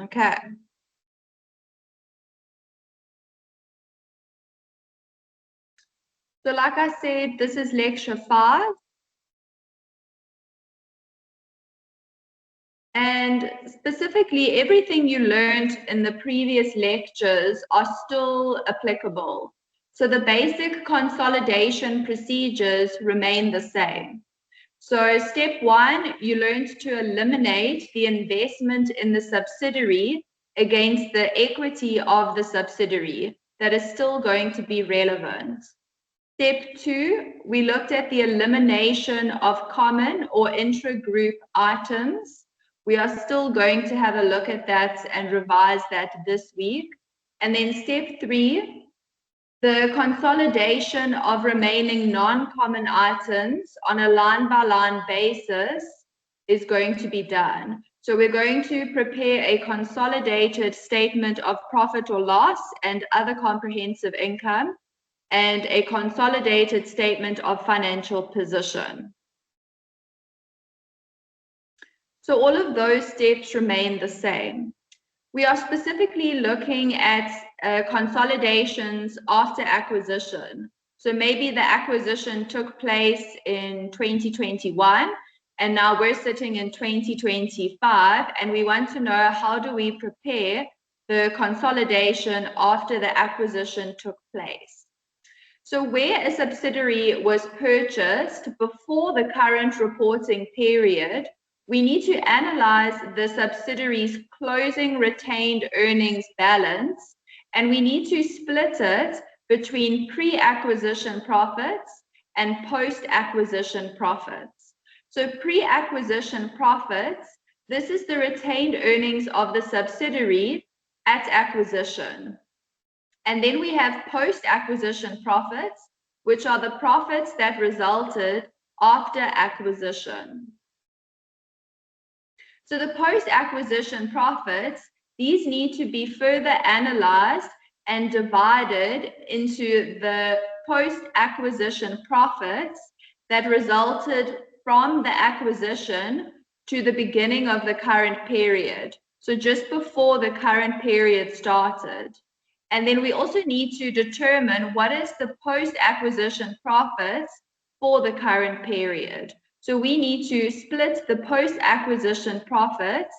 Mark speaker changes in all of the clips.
Speaker 1: Okay. So like I said, this is lecture 5. And specifically, everything you learned in the previous lectures are still applicable. So the basic consolidation procedures remain the same. So step 1, you learned to eliminate the investment in the subsidiary against the equity of the subsidiary. That is still going to be relevant. Step 2, we looked at the elimination of common or intra-group items. We are still going to have a look at that and revise that this week. And then step 3, the consolidation of remaining non-common items on a line-by-line basis is going to be done. So we're going to prepare a consolidated statement of profit or loss and other comprehensive income, and a consolidated statement of financial position. So all of those steps remain the same. We are specifically looking at consolidations after acquisition. So maybe the acquisition took place in 2021, and now we're sitting in 2025, and we want to know, how do we prepare the consolidation after the acquisition took place? So where a subsidiary was purchased before the current reporting period, we need to analyze the subsidiary's closing retained earnings balance, and we need to split it between pre-acquisition profits and post-acquisition profits. So pre-acquisition profits, this is the retained earnings of the subsidiary at acquisition. And then we have post-acquisition profits, which are the profits that resulted after acquisition. So the post-acquisition profits, these need to be further analyzed and divided into the post-acquisition profits that resulted from the acquisition to the beginning of the current period. So just before the current period started. And then we also need to determine what is the post-acquisition profits for the current period. So we need to split the post-acquisition profits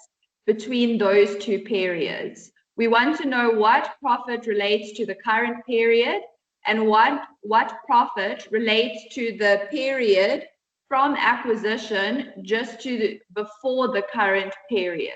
Speaker 1: between those two periods. We want to know what profit relates to the current period and what profit relates to the period from acquisition just to before the current period.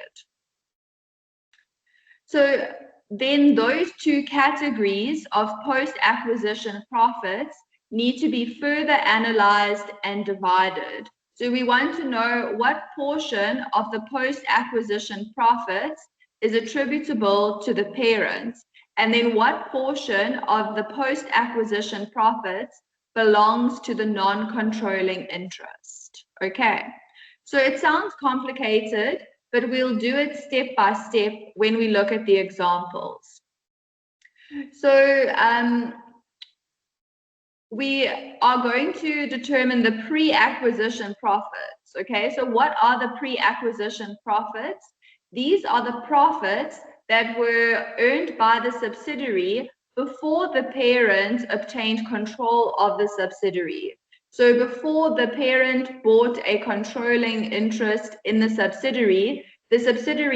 Speaker 1: So then those two categories of post-acquisition profits need to be further analyzed and divided. So we want to know what portion of the post-acquisition profits is attributable to the parent, and then what portion of the post-acquisition profits belongs to the non-controlling interest. Okay, so it sounds complicated, but we'll do it step by step when we look at the examples. So we are going to determine the pre-acquisition profits, okay? So what are the pre-acquisition profits? These are the profits that were earned by the subsidiary before the parent obtained control of the subsidiary. So before the parent bought a controlling interest in the subsidiary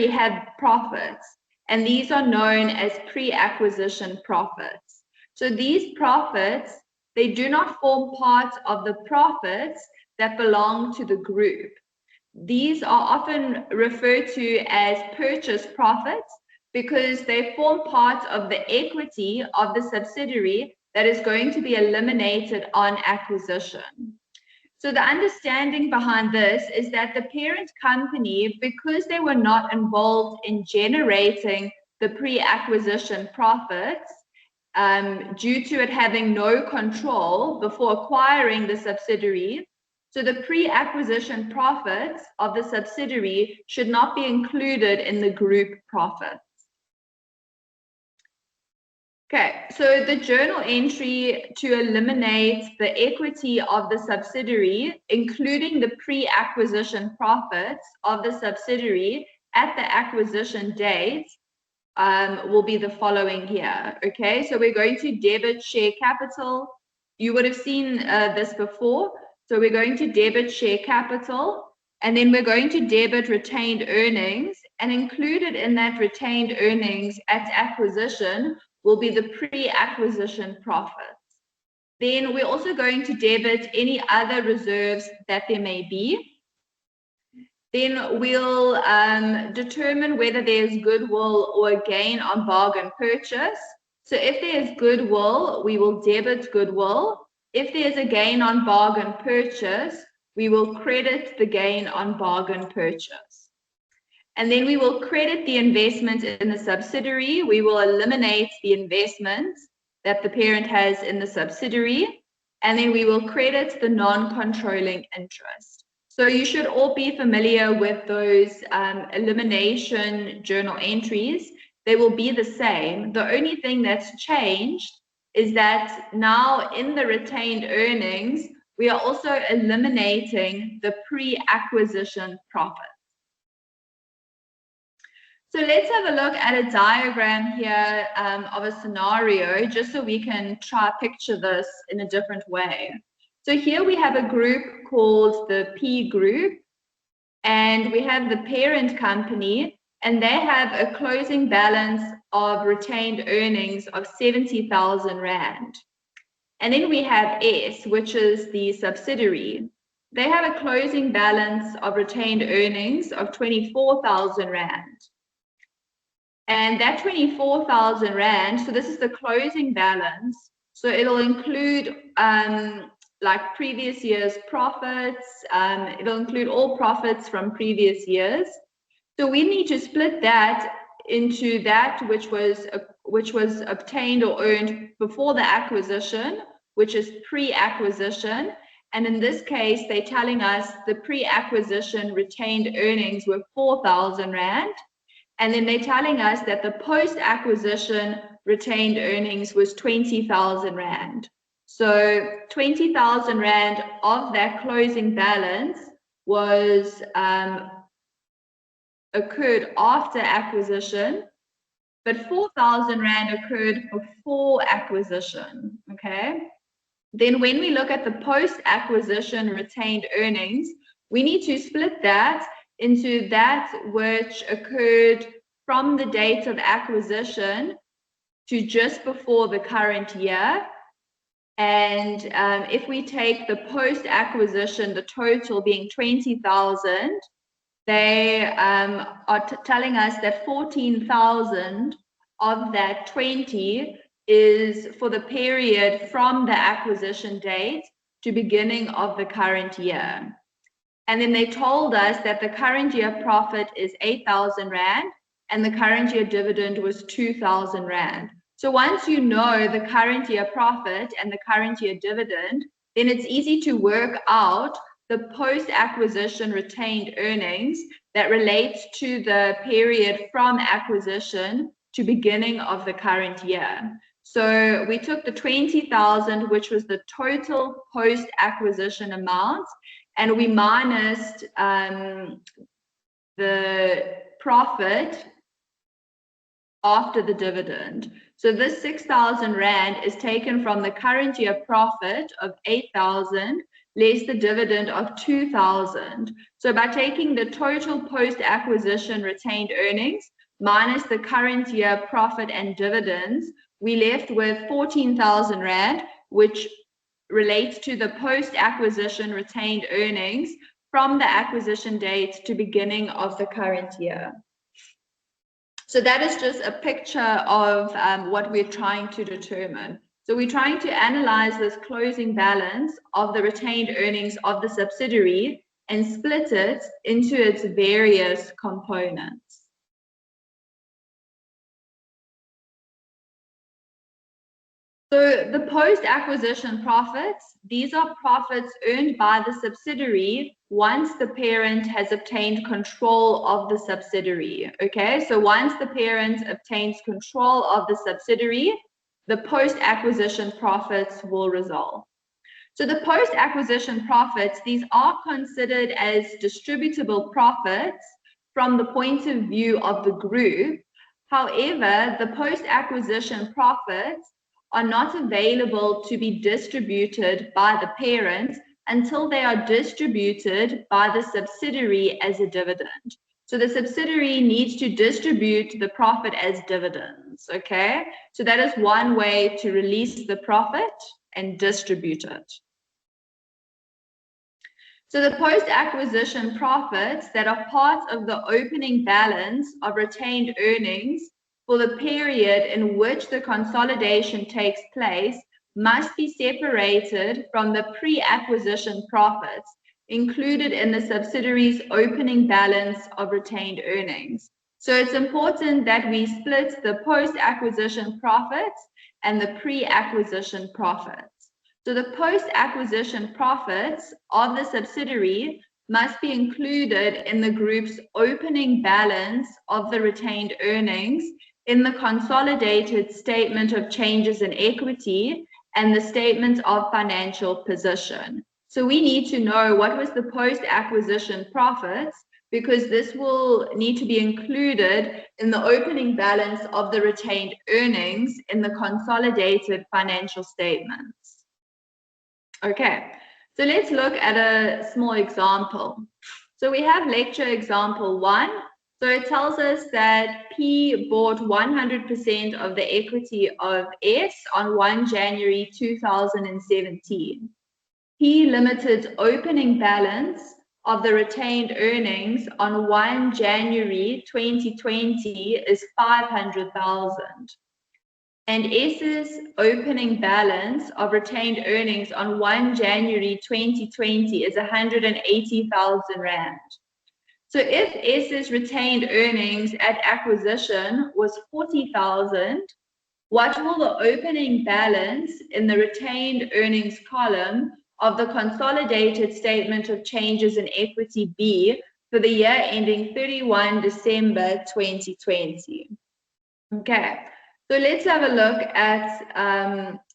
Speaker 1: had profits, and these are known as pre-acquisition profits. So these profits, they do not form part of the profits that belong to the group. These are often referred to as purchase profits because they form part of the equity of the subsidiary that is going to be eliminated on acquisition. So the understanding behind this is that the parent company, because they were not involved in generating the pre-acquisition profits, due to it having no control before acquiring the subsidiary, so the pre-acquisition profits of the subsidiary should not be included in the group profits. Okay, so the journal entry to eliminate the equity of the subsidiary, including the pre-acquisition profits of the subsidiary at the acquisition date will be the following here. Okay, so we're going to debit share capital. You would have seen this before. So we're going to debit share capital, and then we're going to debit retained earnings, and included in that retained earnings at acquisition will be the pre-acquisition profits. Then we're also going to debit any other reserves that there may be. Then we'll determine whether there's goodwill or a gain on bargain purchase. So if there's goodwill, we will debit goodwill. If there's a gain on bargain purchase, we will credit the gain on bargain purchase. And then we will credit the investment in the subsidiary. We will eliminate the investment that the parent has in the subsidiary. And then we will credit the non-controlling interest. So you should all be familiar with those elimination journal entries. They will be the same. The only thing that's changed is that now in the retained earnings, we are also eliminating the pre-acquisition profit. So let's have a look at a diagram here of a scenario, just so we can try to picture this in a different way. So here we have a group called the P group, and we have the parent company, and they have a closing balance of retained earnings of 70,000 Rand. And then we have S, which is the subsidiary. They have a closing balance of retained earnings of 24,000 Rand. And that 24,000 Rand, so this is the closing balance. So it'll include like previous year's profits. It'll include all profits from previous years. So we need to split that into that which was obtained or earned before the acquisition, which is pre-acquisition. And in this case, they're telling us the pre-acquisition retained earnings were 4,000 Rand. And then they're telling us that the post-acquisition retained earnings was 20,000 Rand. So 20,000 Rand of that closing balance was occurred after acquisition, but 4,000 Rand occurred before acquisition, okay? Then when we look at the post-acquisition retained earnings, we need to split that into that which occurred from the date of acquisition to just before the current year. And if we take the post-acquisition, the total being 20,000, they are telling us that 14,000 of that 20 is for the period from the acquisition date to beginning of the current year. And then they told us that the current year profit is 8,000 Rand and the current year dividend was 2,000 Rand. So once you know the current year profit and the current year dividend, then it's easy to work out the post-acquisition retained earnings that relates to the period from acquisition to beginning of the current year. So we took the 20,000, which was the total post-acquisition amount, and we minused the profit after the dividend. So this 6,000 Rand is taken from the current year profit of 8,000 less the dividend of 2,000. So by taking the total post-acquisition retained earnings minus the current year profit and dividends, we left with 14,000 Rand, which relates to the post-acquisition retained earnings from the acquisition date to beginning of the current year. So that is just a picture of what we're trying to determine. So we're trying to analyze this closing balance of the retained earnings of the subsidiary and split it into its various components. So the post-acquisition profits, these are profits earned by the subsidiary once the parent has obtained control of the subsidiary, okay? So once the parent obtains control of the subsidiary, the post-acquisition profits will result. So the post-acquisition profits, these are considered as distributable profits from the point of view of the group. However, the post-acquisition profits are not available to be distributed by the parent until they are distributed by the subsidiary as a dividend. So the subsidiary needs to distribute the profit as dividends, okay? So that is one way to release the profit and distribute it. So the post-acquisition profits that are part of the opening balance of retained earnings for the period in which the consolidation takes place must be separated from the pre-acquisition profits included in the subsidiary's opening balance of retained earnings. So it's important that we split the post-acquisition profits and the pre-acquisition profits. So the post-acquisition profits of the subsidiary must be included in the group's opening balance of the retained earnings in the consolidated statement of changes in equity and the statement of financial position. So we need to know what was the post-acquisition profits, because this will need to be included in the opening balance of the retained earnings in the consolidated financial statements. Okay, so let's look at a small example. So we have lecture example 1. So it tells us that P bought 100% of the equity of S on 1 January 2017. P Limited's opening balance of the retained earnings on 1 January 2020 is 500,000. And S's opening balance of retained earnings on 1 January 2020 is 180,000 Rand. So if S's retained earnings at acquisition was 40,000, what will the opening balance in the retained earnings column of the consolidated statement of changes in equity be for the year ending 31 December 2020? Okay. So let's have a look at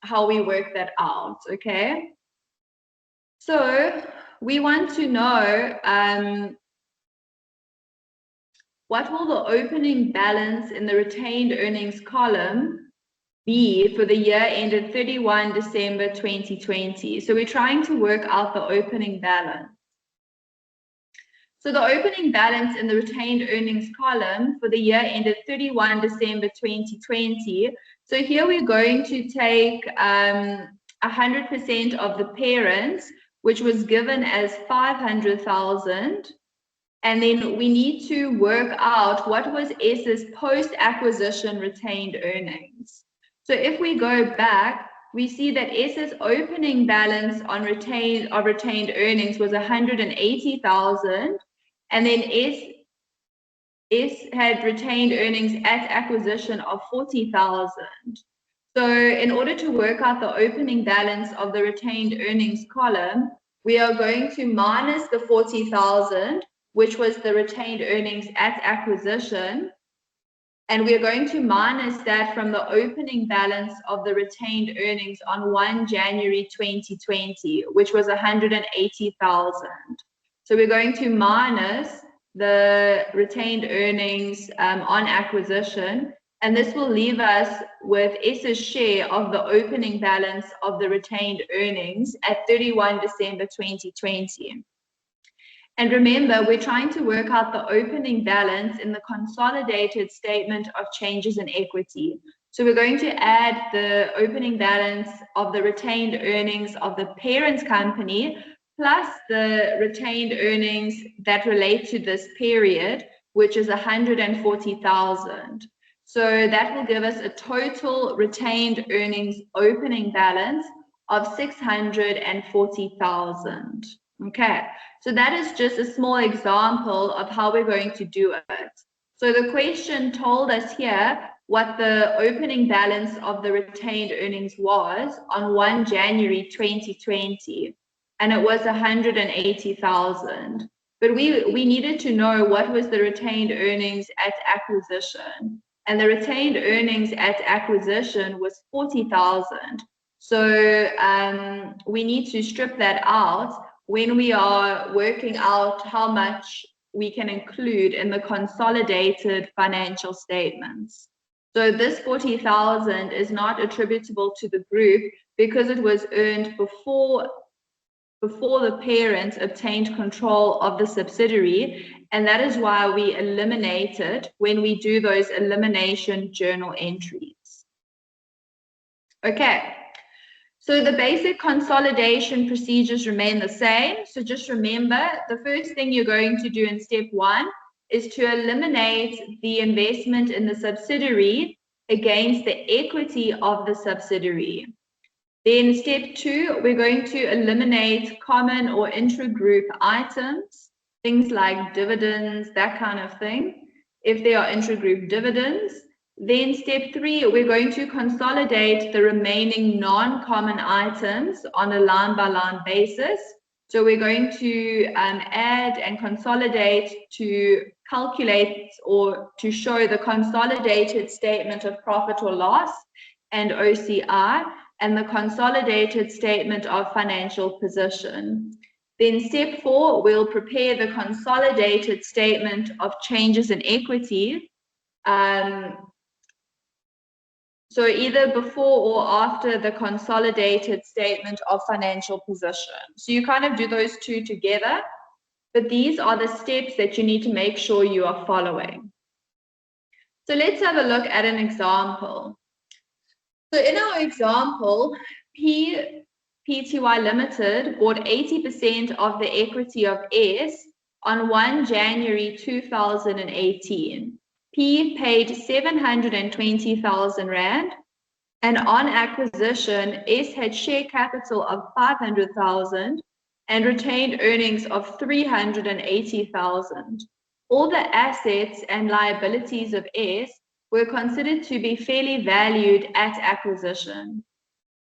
Speaker 1: how we work that out, okay? So we want to know what will the opening balance in the retained earnings column be for the year ended 31 December 2020. So we're trying to work out the opening balance. So the opening balance in the retained earnings column for the year ended 31 December 2020. So here we're going to take 100% of the parents, which was given as 500,000. And then we need to work out what was S's post-acquisition retained earnings. So if we go back, we see that S's opening balance on retained earnings was 180,000. And then S had retained earnings at acquisition of 40,000. So in order to work out the opening balance of the retained earnings column, we are going to minus the 40,000, which was the retained earnings at acquisition. And we're going to minus that from the opening balance of the retained earnings on 1 January 2020, which was 180,000. So we're going to minus the retained earnings on acquisition, and this will leave us with S's share of the opening balance of the retained earnings at 31 December 2020. And remember, we're trying to work out the opening balance in the consolidated statement of changes in equity. So we're going to add the opening balance of the retained earnings of the parent company plus the retained earnings that relate to this period, which is 140,000. So that will give us a total retained earnings opening balance of 640,000. Okay, so that is just a small example of how we're going to do it. So the question told us here what the opening balance of the retained earnings was on 1 January 2020. And it was 180,000. But we needed to know what was the retained earnings at acquisition. And the retained earnings at acquisition was 40,000. So we need to strip that out when we are working out how much we can include in the consolidated financial statements. So this 40,000 is not attributable to the group because it was earned before the parent obtained control of the subsidiary, and that is why we eliminate it when we do those elimination journal entries. Okay, so the basic consolidation procedures remain the same. So just remember, the first thing you're going to do in step 1 is to eliminate the investment in the subsidiary against the equity of the subsidiary. Then step 2, we're going to eliminate common or intra-group items, things like dividends, that kind of thing, if there are intra-group dividends. Then step 3, we're going to consolidate the remaining non-common items on a line-by-line basis. So we're going to add and consolidate to calculate or to show the consolidated statement of profit or loss and OCI, and the consolidated statement of financial position. Then step 4, we'll prepare the consolidated statement of changes in equity. So either before or after the consolidated statement of financial position. So you kind of do those two together, but these are the steps that you need to make sure you are following. So let's have a look at an example. So in our example, Pty Limited bought 80% of the equity of S on 1 January 2018. P paid 720,000 Rand, and on acquisition, S had share capital of 500,000 and retained earnings of 380,000. All the assets and liabilities of S were considered to be fairly valued at acquisition.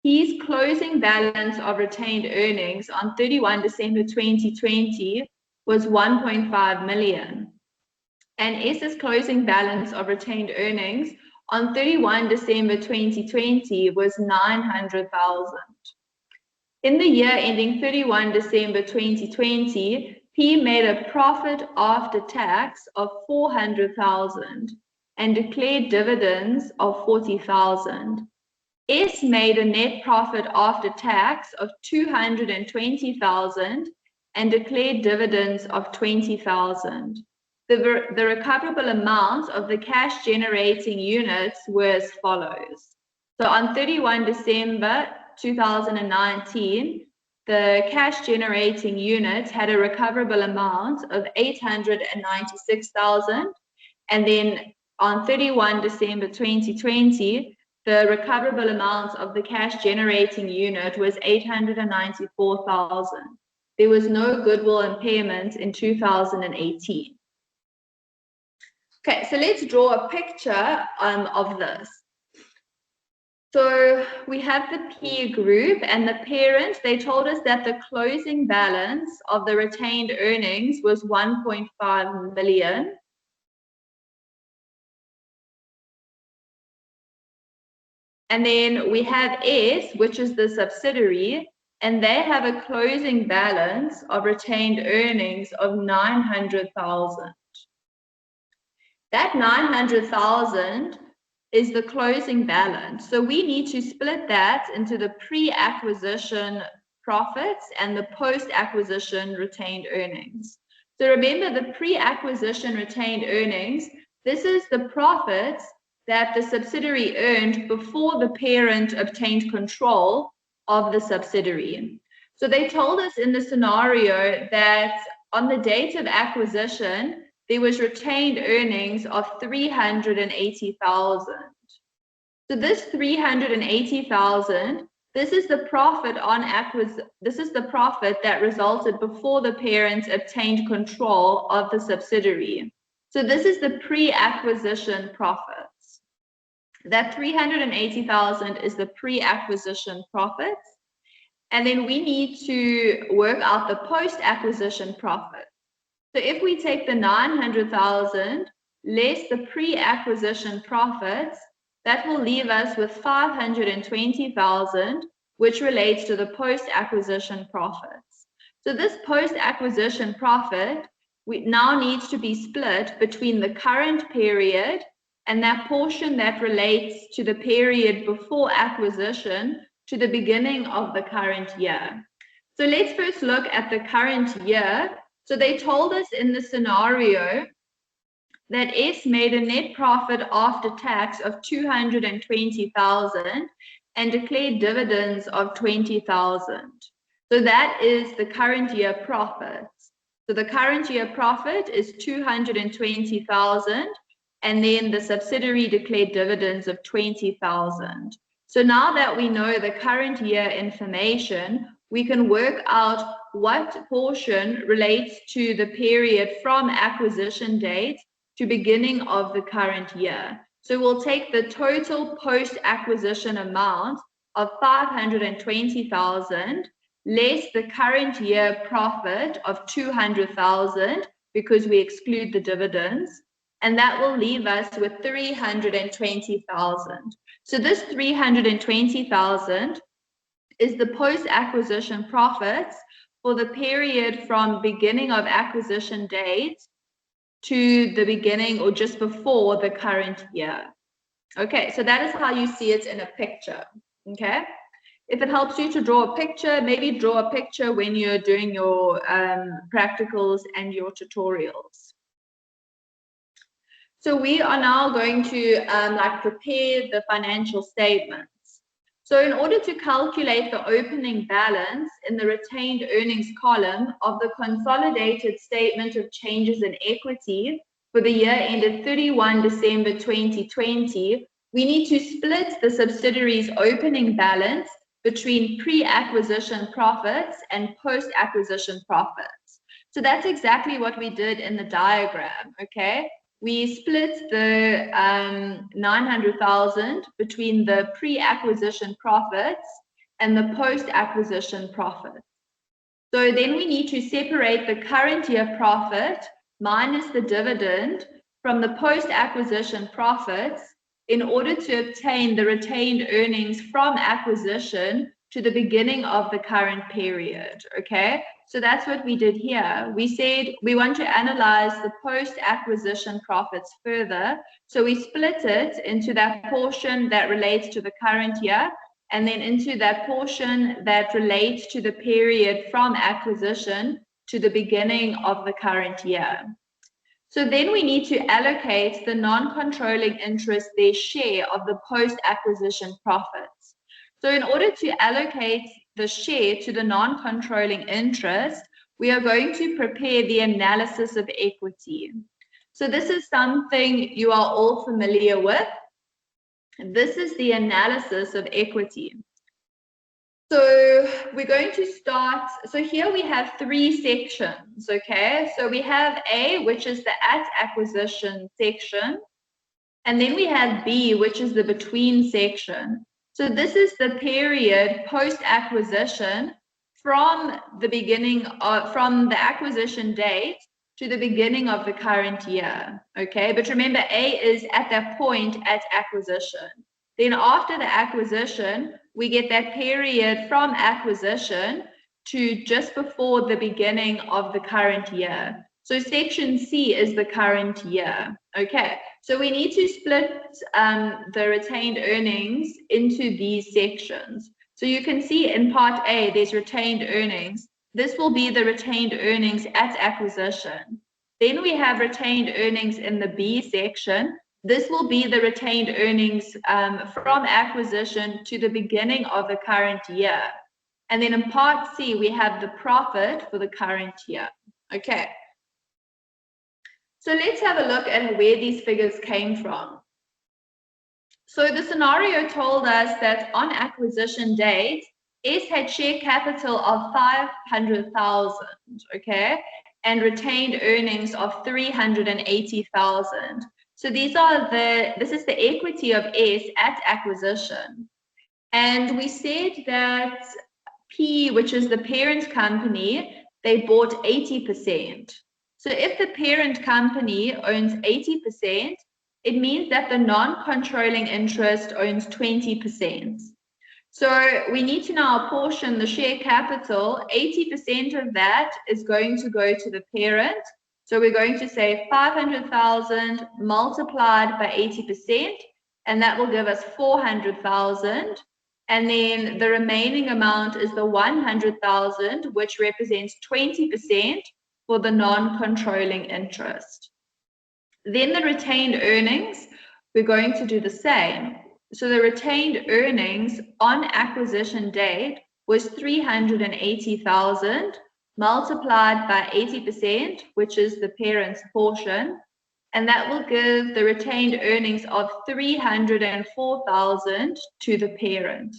Speaker 1: P's closing balance of retained earnings on 31 December 2020 was 1.5 million. And S's closing balance of retained earnings on 31 December 2020 was 900,000. In the year ending 31 December 2020, P made a profit after tax of 400,000 and declared dividends of 40,000. S made a net profit after tax of 220,000 and declared dividends of 20,000. The recoverable amount of the cash generating units were as follows. So on 31 December 2019, the cash generating unit had a recoverable amount of 896,000, and then on 31 December 2020, the recoverable amount of the cash generating unit was 894,000. There was no goodwill impairment in 2018. Okay, so let's draw a picture of this. So we have the P group and the parent. They told us that the closing balance of the retained earnings was 1.5 million. And then we have S, which is the subsidiary, and they have a closing balance of retained earnings of 900,000. That 900,000 is the closing balance. So we need to split that into the pre-acquisition profits and the post-acquisition retained earnings. So remember, the pre-acquisition retained earnings, this is the profits that the subsidiary earned before the parent obtained control of the subsidiary. So they told us in the scenario that on the date of acquisition, there was retained earnings of 380,000. So this 380,000, this is the profit on this is the profit that resulted before the parent obtained control of the subsidiary. So this is the pre-acquisition profits. That 380,000 is the pre-acquisition profits. And then we need to work out the post-acquisition profit. So if we take the 900,000 less the pre-acquisition profits, that will leave us with 520,000, which relates to the post-acquisition profits. So this post-acquisition profit now needs to be split between the current period and that portion that relates to the period before acquisition to the beginning of the current year. So let's first look at the current year. So they told us in the scenario that S made a net profit after tax of 220,000 and declared dividends of 20,000. So that is the current year profit. So the current year profit is 220,000, and then the subsidiary declared dividends of 20,000. So now that we know the current year information, we can work out what portion relates to the period from acquisition date to beginning of the current year. So we'll take the total post-acquisition amount of 520,000 less the current year profit of 200,000 because we exclude the dividends, and that will leave us with 320,000. So this 320,000 is the post-acquisition profits for the period from beginning of acquisition date to the beginning or just before the current year. Okay, so that is how you see it in a picture, okay? If it helps you to draw a picture, maybe draw a picture when you're doing your practicals and your tutorials. So we are now going to prepare the financial statements. So in order to calculate the opening balance in the retained earnings column of the consolidated statement of changes in equity for the year ended 31 December 2020, we need to split the subsidiary's opening balance between pre-acquisition profits and post-acquisition profits. So that's exactly what we did in the diagram, okay? We split the 900,000 between the pre-acquisition profits and the post-acquisition profits. So then we need to separate the current year profit minus the dividend from the post-acquisition profits in order to obtain the retained earnings from acquisition to the beginning of the current period, okay? So that's what we did here. We said we want to analyze the post-acquisition profits further. So we split it into that portion that relates to the current year and then into that portion that relates to the period from acquisition to the beginning of the current year. So then we need to allocate the non-controlling interest their share of the post-acquisition profits. So in order to allocate the share to the non-controlling interest, we are going to prepare the analysis of equity. So this is something you are all familiar with. This is the analysis of equity. So we're going to start, so here we have three sections, okay? So we have A, which is the at acquisition section, and then we have B, which is the between section. So this is the period post-acquisition from the beginning of, from the acquisition date to the beginning of the current year, okay? But remember, A is at that point at acquisition. Then after the acquisition, we get that period from acquisition to just before the beginning of the current year. So section C is the current year, okay? So we need to split the retained earnings into these sections. So you can see in part A, there's retained earnings. This will be the retained earnings at acquisition. Then we have retained earnings in the B section. This will be the retained earnings from acquisition to the beginning of the current year. And then in part C, we have the profit for the current year. Okay. So let's have a look at where these figures came from. So the scenario told us that on acquisition date, S had share capital of 500,000, okay, and retained earnings of 380,000. So these are this is the equity of S at acquisition. And we said that P, which is the parent company, they bought 80%. So if the parent company owns 80%, it means that the non-controlling interest owns 20%. So we need to now apportion the share capital. 80% of that is going to go to the parent, So we're going to say 500,000 multiplied by 80%, and that will give us 400,000. And then the remaining amount is the 100,000, which represents 20% for the non-controlling interest. Then the retained earnings, we're going to do the same. So the retained earnings on acquisition date was 380,000 multiplied by 80%, which is the parent's portion, and that will give the retained earnings of 304,000 to the parent.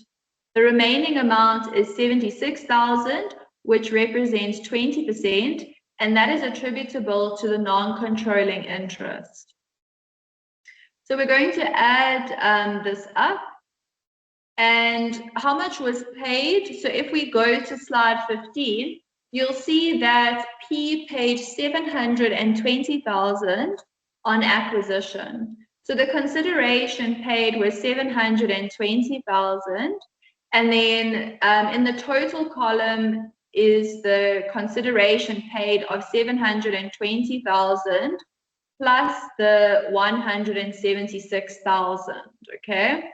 Speaker 1: The remaining amount is 76,000, which represents 20%, and that is attributable to the non-controlling interest. So we're going to add this up. And how much was paid? So if we go to slide 15, you'll see that P paid 720,000 on acquisition. So the consideration paid was 720,000. And then in the total column is the consideration paid of 720,000 plus the 176,000, okay?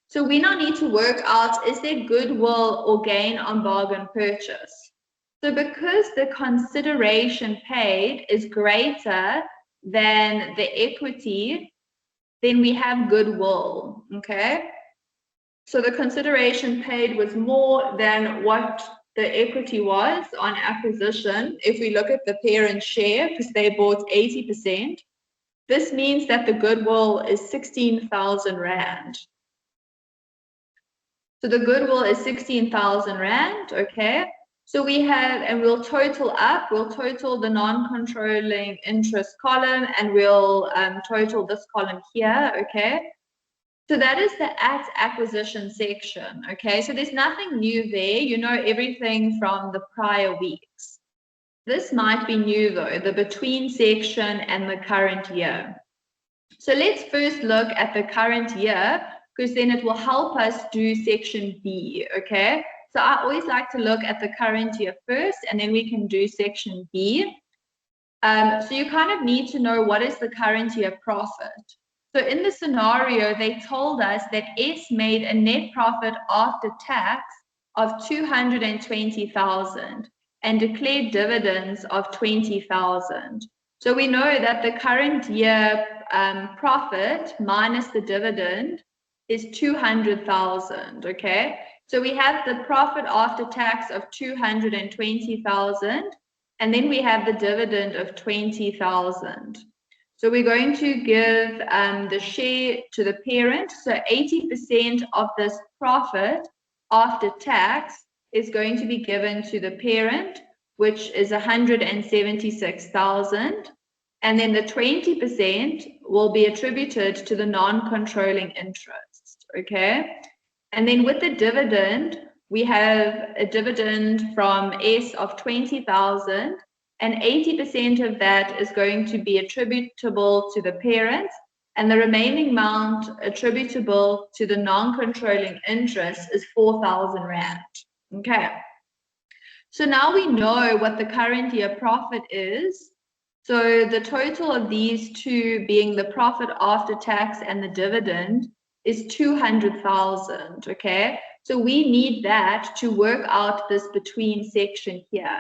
Speaker 1: So we now need to work out, is there goodwill or gain on bargain purchase? So because the consideration paid is greater than the equity, then we have goodwill, okay? So the consideration paid was more than what the equity was on acquisition. If we look at the parent share, because they bought 80%, this means that the goodwill is 16,000 Rand. So the goodwill is 16,000 Rand, okay? So we have, and we'll total up, we'll total the non-controlling interest column, and we'll total this column here, okay? So that is the at acquisition section, okay? So there's nothing new there. You know everything from the prior weeks. This might be new though, the between section and the current year. So let's first look at the current year, because then it will help us do section B, okay? So I always like to look at the current year first, and then we can do section B. So you kind of need to know what is the current year profit. So in the scenario, they told us that S made a net profit after tax of 220,000 and declared dividends of 20,000. So we know that the current year profit minus the dividend is 200,000, okay? So we have the profit after tax of 220,000, and then we have the dividend of 20,000. So we're going to give the share to the parent. So 80% of this profit after tax is going to be given to the parent, which is 176,000. And then the 20% will be attributed to the non-controlling interest, okay? And then with the dividend, we have a dividend from S of 20,000, and 80% of that is going to be attributable to the parent, and the remaining amount attributable to the non-controlling interest is 4,000 Rand. Okay. So now we know what the current year profit is. So the total of these two, being the profit after tax and the dividend, is 200,000, okay? So we need that to work out this between section here.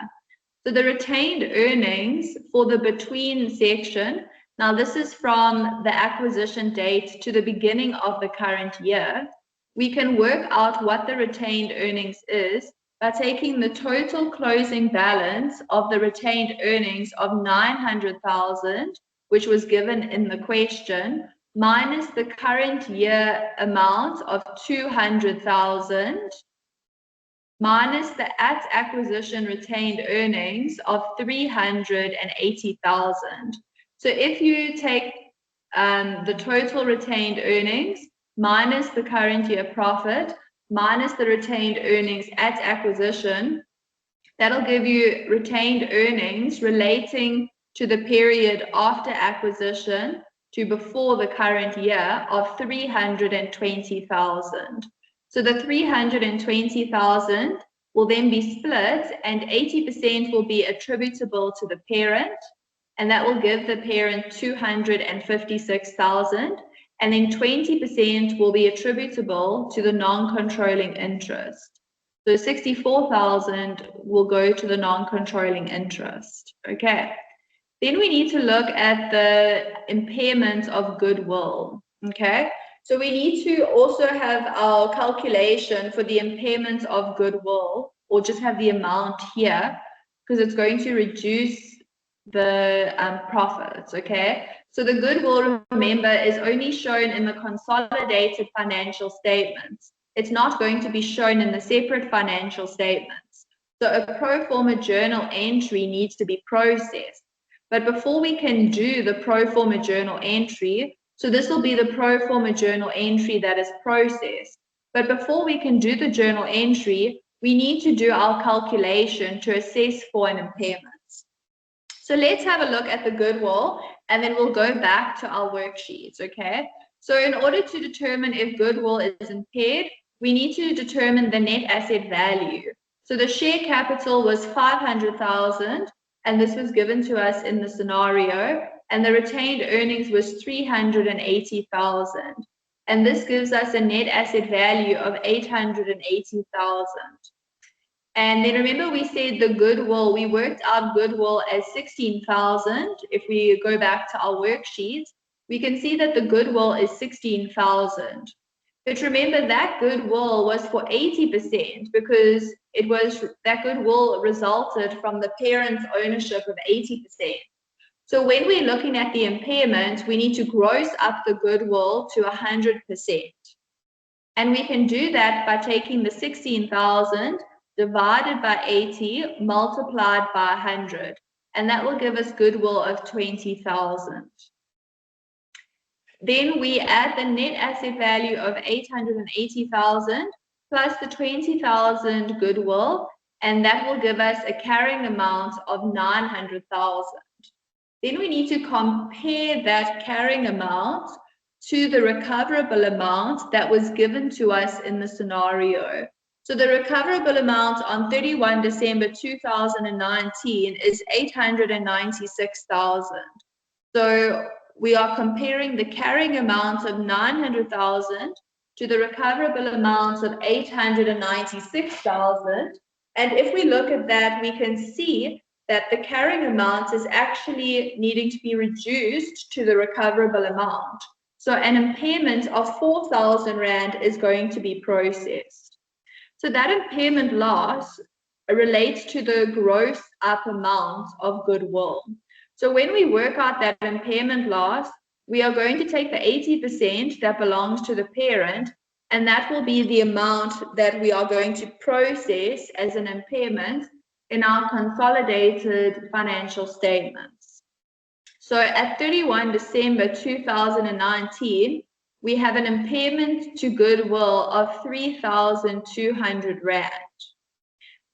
Speaker 1: So the retained earnings for the between section, now this is from the acquisition date to the beginning of the current year. We can work out what the retained earnings is by taking the total closing balance of the retained earnings of 900,000, which was given in the question, minus the current year amount of 200,000, minus the at acquisition retained earnings of 380,000. So if you take the total retained earnings minus the current year profit minus the retained earnings at acquisition, that'll give you retained earnings relating to the period after acquisition to before the current year of 320,000. So the 320,000 will then be split, and 80% will be attributable to the parent, and that will give the parent 256,000, and then 20% will be attributable to the non-controlling interest. So 64,000 will go to the non-controlling interest. Okay. Then we need to look at the impairment of goodwill. Okay. So we need to also have our calculation for the impairment of goodwill, or just have the amount here, because it's going to reduce the profits. Okay. So the goodwill, remember, is only shown in the consolidated financial statements. It's not going to be shown in the separate financial statements. So a pro forma journal entry needs to be processed. But before we can do the pro forma journal entry, so this will be the pro forma journal entry that is processed. But before we can do the journal entry, we need to do our calculation to assess for an impairment. So let's have a look at the goodwill, and then we'll go back to our worksheets, okay? So in order to determine if goodwill is impaired, we need to determine the net asset value. So the share capital was 500,000, and this was given to us in the scenario, and the retained earnings was 380,000. And this gives us a net asset value of 880,000. And then remember we said the goodwill, we worked out goodwill as 16,000. If we go back to our worksheets, we can see that the goodwill is 16,000. But remember that goodwill was for 80% because it was, that goodwill resulted from the parent's ownership of 80%. So when we're looking at the impairment, we need to gross up the goodwill to 100%. And we can do that by taking the 16,000 divided by 80 multiplied by 100. And that will give us goodwill of 20,000. Then we add the net asset value of 880,000 plus the 20,000 goodwill, and that will give us a carrying amount of 900,000. Then we need to compare that carrying amount to the recoverable amount that was given to us in the scenario. So the recoverable amount on 31 December 2019 is 896,000. So we are comparing the carrying amount of 900,000 to the recoverable amount of 896,000. And if we look at that, we can see that the carrying amount is actually needing to be reduced to the recoverable amount. So an impairment of 4,000 Rand is going to be processed. So that impairment loss relates to the gross up amount of goodwill. So when we work out that impairment loss, we are going to take the 80% that belongs to the parent, and that will be the amount that we are going to process as an impairment in our consolidated financial statements. So at 31 December 2019, we have an impairment to goodwill of 3,200 Rand.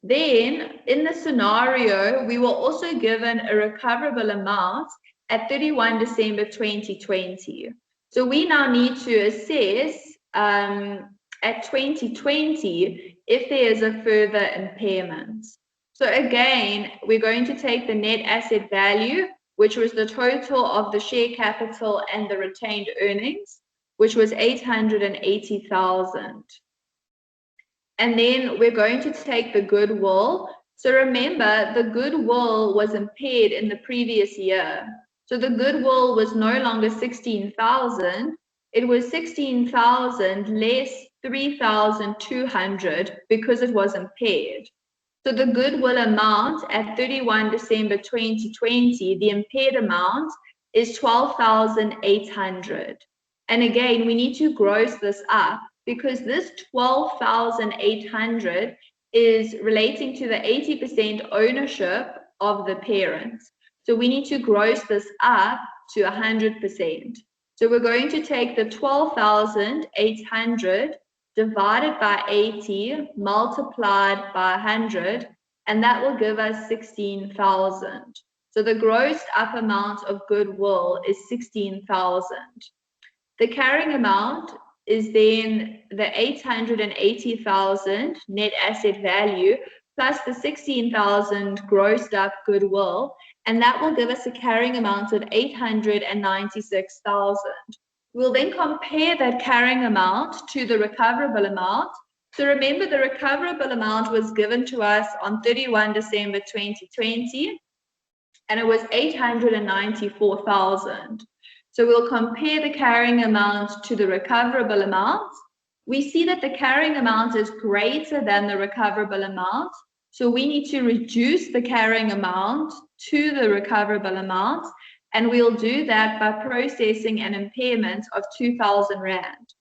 Speaker 1: Then, in the scenario, we were also given a recoverable amount at 31 December 2020. So we now need to assess at 2020 if there is a further impairment. So again, we're going to take the net asset value, which was the total of the share capital and the retained earnings, which was 880,000. And then we're going to take the goodwill. So remember, the goodwill was impaired in the previous year. So the goodwill was no longer 16,000. It was 16,000 less 3,200 because it was impaired. So the goodwill amount at 31 December 2020, the impaired amount is 12,800. And again, we need to gross this up because this 12,800 is relating to the 80% ownership of the parent. So we need to gross this up to 100%. So we're going to take the 12,800 divided by 80 multiplied by 100, and that will give us 16,000. So the grossed up amount of goodwill is 16,000. The carrying amount is then the 880,000 net asset value plus the 16,000 grossed up goodwill, and that will give us a carrying amount of 896,000. We'll then compare that carrying amount to the recoverable amount. So remember, the recoverable amount was given to us on 31 December 2020, and it was 894,000. So we'll compare the carrying amount to the recoverable amount. We see that the carrying amount is greater than the recoverable amount, so we need to reduce the carrying amount to the recoverable amount, and we'll do that by processing an impairment of 2,000 Rand.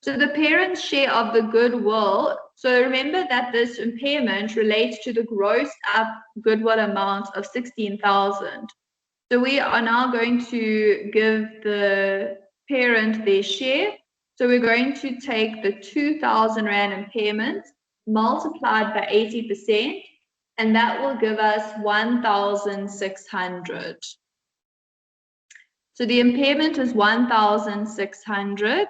Speaker 1: So the parent's share of the goodwill, so remember that this impairment relates to the grossed up goodwill amount of 16,000. So we are now going to give the parent their share. So we're going to take the 2,000 Rand impairment multiplied by 80%, and that will give us 1,600. So the impairment is 1,600,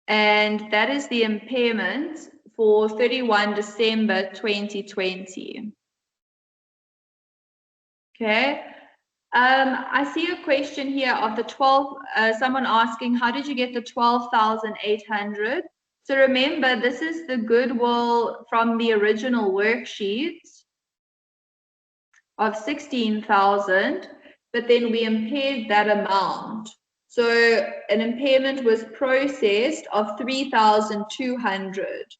Speaker 1: and that is the impairment for 31 December 2020. Okay. I see a question here of the 12, someone asking, how did you get the 12,800? So remember, this is the goodwill from the original worksheet of 16,000, but then we impaired that amount. So an impairment was processed of 3,200.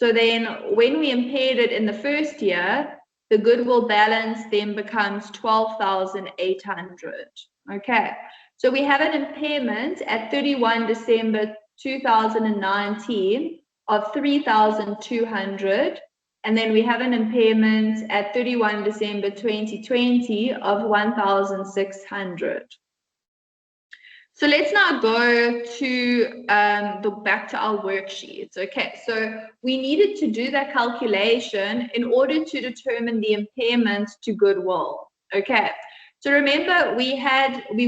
Speaker 1: So then when we impaired it in the first year, the goodwill balance then becomes 12,800. Okay, so we have an impairment at 31 December 2019 of 3,200, and then we have an impairment at 31 December 2020 of 1,600. So let's now go to back to our worksheets. Okay, so we needed to do that calculation in order to determine the impairment to goodwill. Okay, so remember we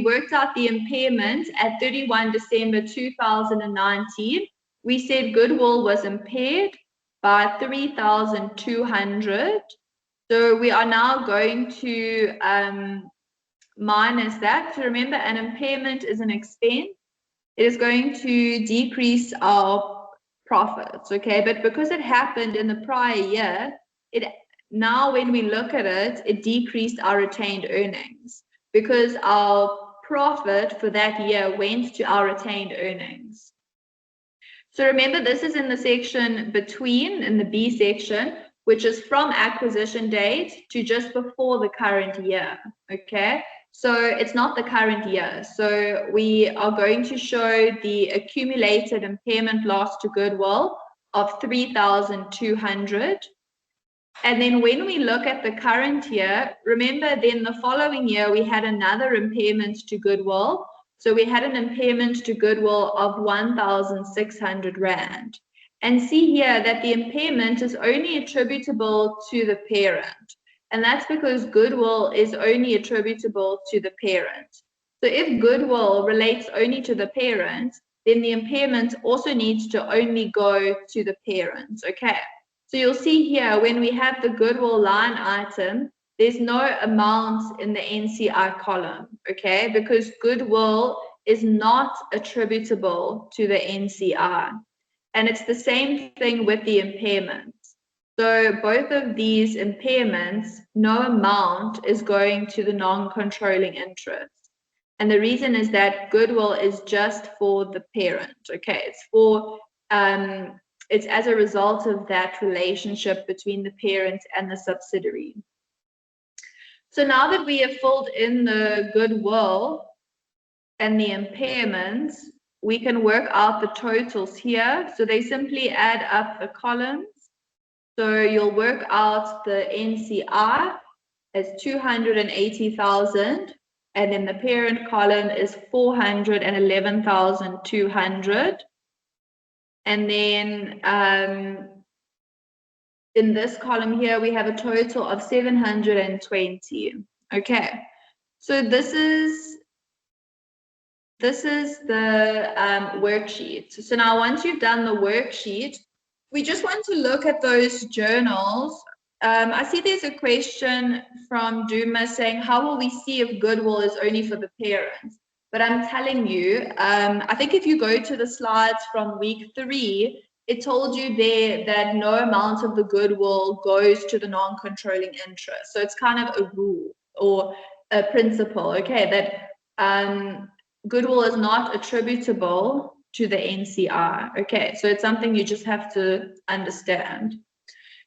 Speaker 1: worked out the impairment at 31 December 2019. We said goodwill was impaired by 3,200. So we are now going to minus that. So remember, an impairment is an expense. It is going to decrease our profits, okay? But because it happened in the prior year, now when we look at it, it decreased our retained earnings because our profit for that year went to our retained earnings. So remember, this is in the section between, in the B section, which is from acquisition date to just before the current year, okay? So it's not the current year. So we are going to show the accumulated impairment loss to goodwill of 3,200. And then when we look at the current year, remember then the following year we had another impairment to goodwill. So we had an impairment to goodwill of 1,600 Rand. And see here that the impairment is only attributable to the parent. And that's because goodwill is only attributable to the parent. So if goodwill relates only to the parent, then the impairment also needs to only go to the parent, okay? So you'll see here, when we have the goodwill line item, there's no amount in the NCI column, okay? Because goodwill is not attributable to the NCI. And it's the same thing with the impairments. So both of these impairments, no amount is going to the non-controlling interest. And the reason is that goodwill is just for the parent, okay? It's for, it's as a result of that relationship between the parent and the subsidiary. So now that we have filled in the goodwill and the impairments, we can work out the totals here. So they simply add up the columns. So you'll work out the NCI as 280,000, and then the parent column is 411,200. And then in this column here, we have a total of 720. Okay, so this is the worksheet. So now once you've done the worksheet, we just want to look at those journals I see there's a question from Duma saying, how will we see if goodwill is only for the parents? But I'm telling you, I think if you go to the slides from week 3, it told you there that no amount of the goodwill goes to the non-controlling interest. So it's kind of a rule or a principle, okay, that goodwill is not attributable to the NCI. Okay, so it's something you just have to understand.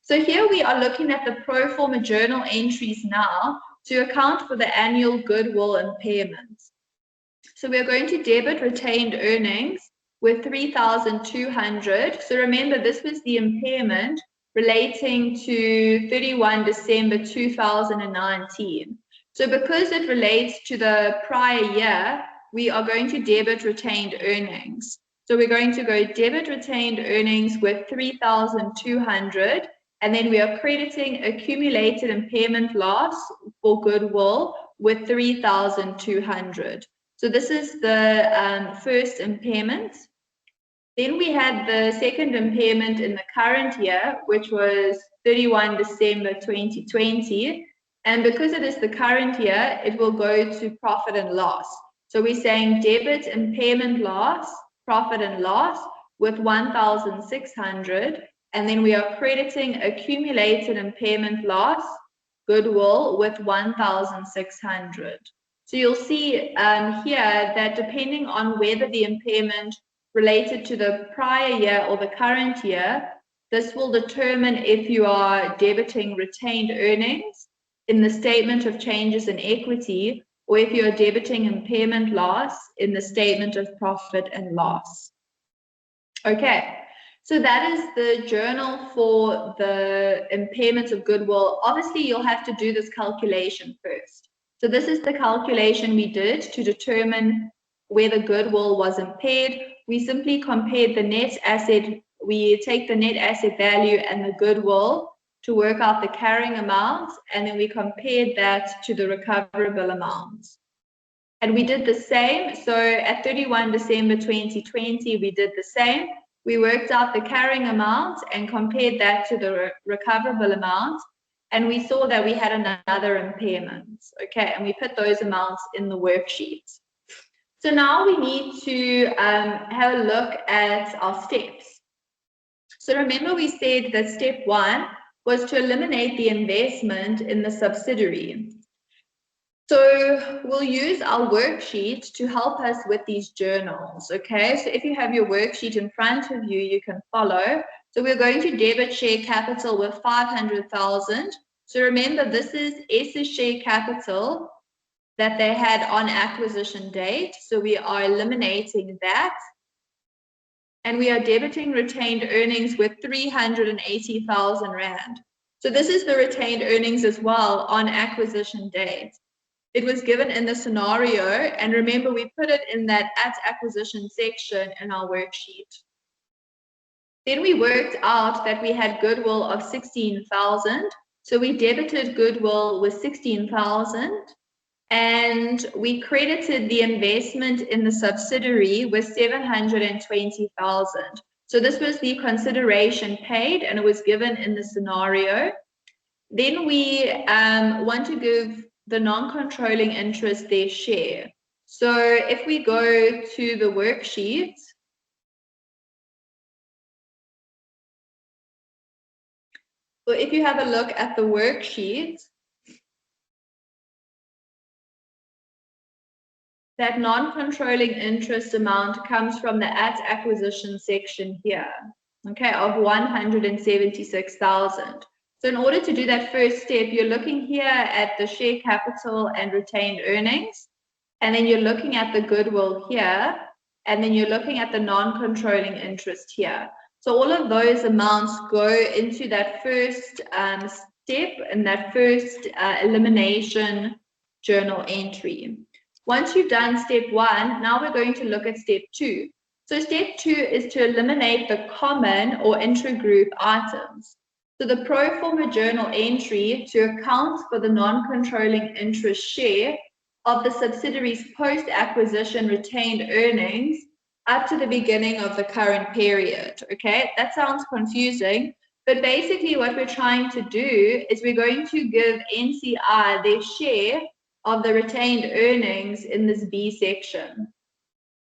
Speaker 1: So here we are looking at the pro forma journal entries now to account for the annual goodwill impairments. So we're going to debit retained earnings with 3,200. So remember, this was the impairment relating to 31 December 2019. So because it relates to the prior year, we are going to debit retained earnings. So we're going to go debit retained earnings with 3,200, and then we are crediting accumulated impairment loss for goodwill with 3,200. So this is the first impairment. Then we had the second impairment in the current year, which was 31 December 2020. And because it is the current year, it will go to profit and loss. So we're saying debit impairment loss, profit and loss with 1,600. And then we are crediting accumulated impairment loss, goodwill with 1,600. So you'll see here that depending on whether the impairment related to the prior year or the current year, this will determine if you are debiting retained earnings in the statement of changes in equity, or if you are debiting impairment loss in the statement of profit and loss. Okay, so that is the journal for the impairment of goodwill. Obviously, you'll have to do this calculation first. So this is the calculation we did to determine whether goodwill was impaired. We simply compared the net asset. We take the net asset value and the goodwill to work out the carrying amount, and then we compared that to the recoverable amount. And we did the same. So at 31 December 2020, we did the same. We worked out the carrying amount and compared that to the recoverable amount. And we saw that we had another impairment. Okay, and we put those amounts in the worksheet. So now we need to have a look at our steps. So remember we said that step 1 was to eliminate the investment in the subsidiary. So we'll use our worksheet to help us with these journals, okay? So if you have your worksheet in front of you, you can follow. So we're going to debit share capital with 500,000. So remember, this is S's share capital that they had on acquisition date. So we are eliminating that. And we are debiting retained earnings with 380,000 Rand. So this is the retained earnings as well on acquisition date. It was given in the scenario, and remember we put it in that at acquisition section in our worksheet. Then we worked out that we had goodwill of 16,000. So we debited goodwill with 16,000. And we credited the investment in the subsidiary with 720,000. So this was the consideration paid, and it was given in the scenario. Then we want to give the non-controlling interest their share. So if we go to the worksheet, so if you have a look at the worksheet, that non-controlling interest amount comes from the at acquisition section here, okay, of 176,000. So in order to do that first step, you're looking here at the share capital and retained earnings, and then you're looking at the goodwill here, and then you're looking at the non-controlling interest here. So all of those amounts go into that first step and that first elimination journal entry. Once you've done step 1, now we're going to look at step 2. So step 2 is to eliminate the common or intragroup items. So the pro forma journal entry to account for the non-controlling interest share of the subsidiary's post-acquisition retained earnings up to the beginning of the current period. Okay, that sounds confusing, But basically what we're trying to do is we're going to give NCI their share of the retained earnings in this B section.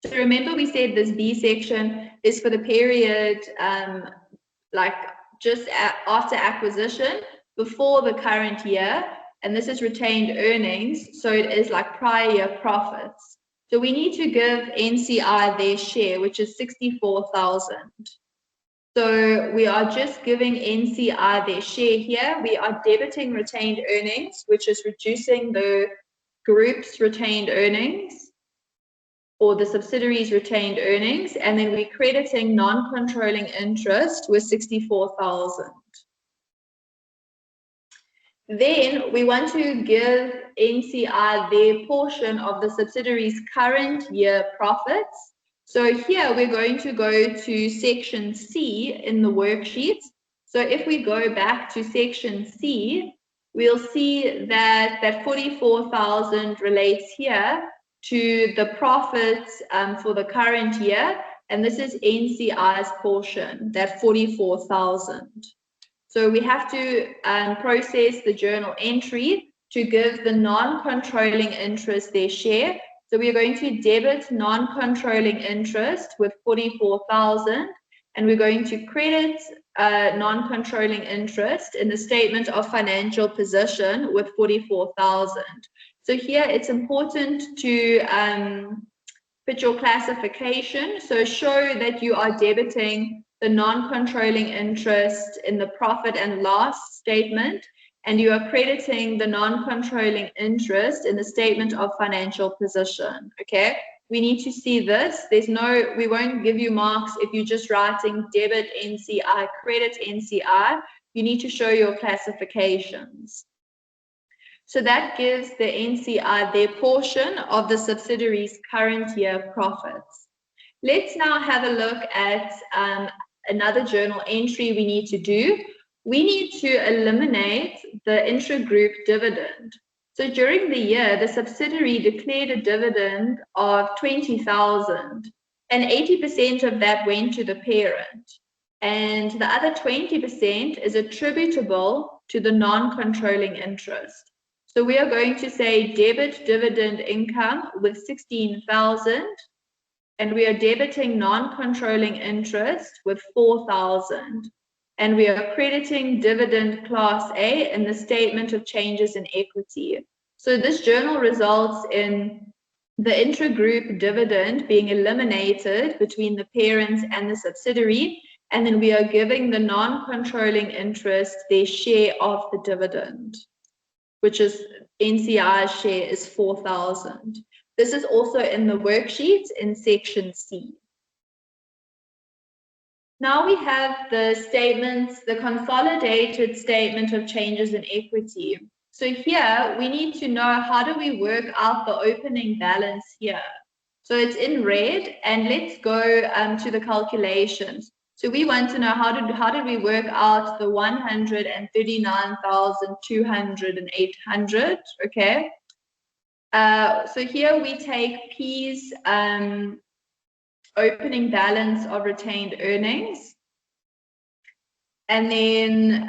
Speaker 1: So remember we said this B section is for the period like just after acquisition, before the current year, and this is retained earnings, so it is like prior year profits. So we need to give NCI their share, which is 64,000. So we are just giving NCI their share here. We are debiting retained earnings, which is reducing the group's retained earnings or the subsidiaries' retained earnings, and then we're crediting non-controlling interest with 64,000. Then we want to give NCI their portion of the subsidiaries' current year profits. So here we're going to go to section C in the worksheet. So if we go back to section C, we'll see that that 44,000 relates here to the profits for the current year, and this is NCI's portion, that 44,000. So we have to process the journal entry to give the non-controlling interest their share. So we are going to debit non-controlling interest with 44,000, and we're going to credit non-controlling interest in the statement of financial position with 44,000. So here it's important to put your classification. So show that you are debiting the non-controlling interest in the profit and loss statement, and you are crediting the non-controlling interest in the statement of financial position. Okay, we need to see this. We won't give you marks if you're just writing debit NCI, credit NCI. You need to show your classifications. So that gives the NCI their portion of the subsidiary's current year profits. Let's now have a look at another journal entry we need to do. We need to eliminate the intra-group dividend. So during the year, the subsidiary declared a dividend of 20,000, and 80% of that went to the parent. And the other 20% is attributable to the non-controlling interest. So we are going to say debit dividend income with 16,000, and we are debiting non-controlling interest with 4,000. And we are crediting dividend class A in the statement of changes in equity. So this journal results in the intra-group dividend being eliminated between the parents and the subsidiary, and then we are giving the non-controlling interest their share of the dividend, which is NCI's share is 4,000. This is also in the worksheet in section C. Now we have the statements, the consolidated statement of changes in equity. So here we need to know how do we work out the opening balance here. So it's in red, and let's go to the calculations. So we want to know how did we work out the 139,200 and 800, okay? So here we take P's opening balance of retained earnings, and then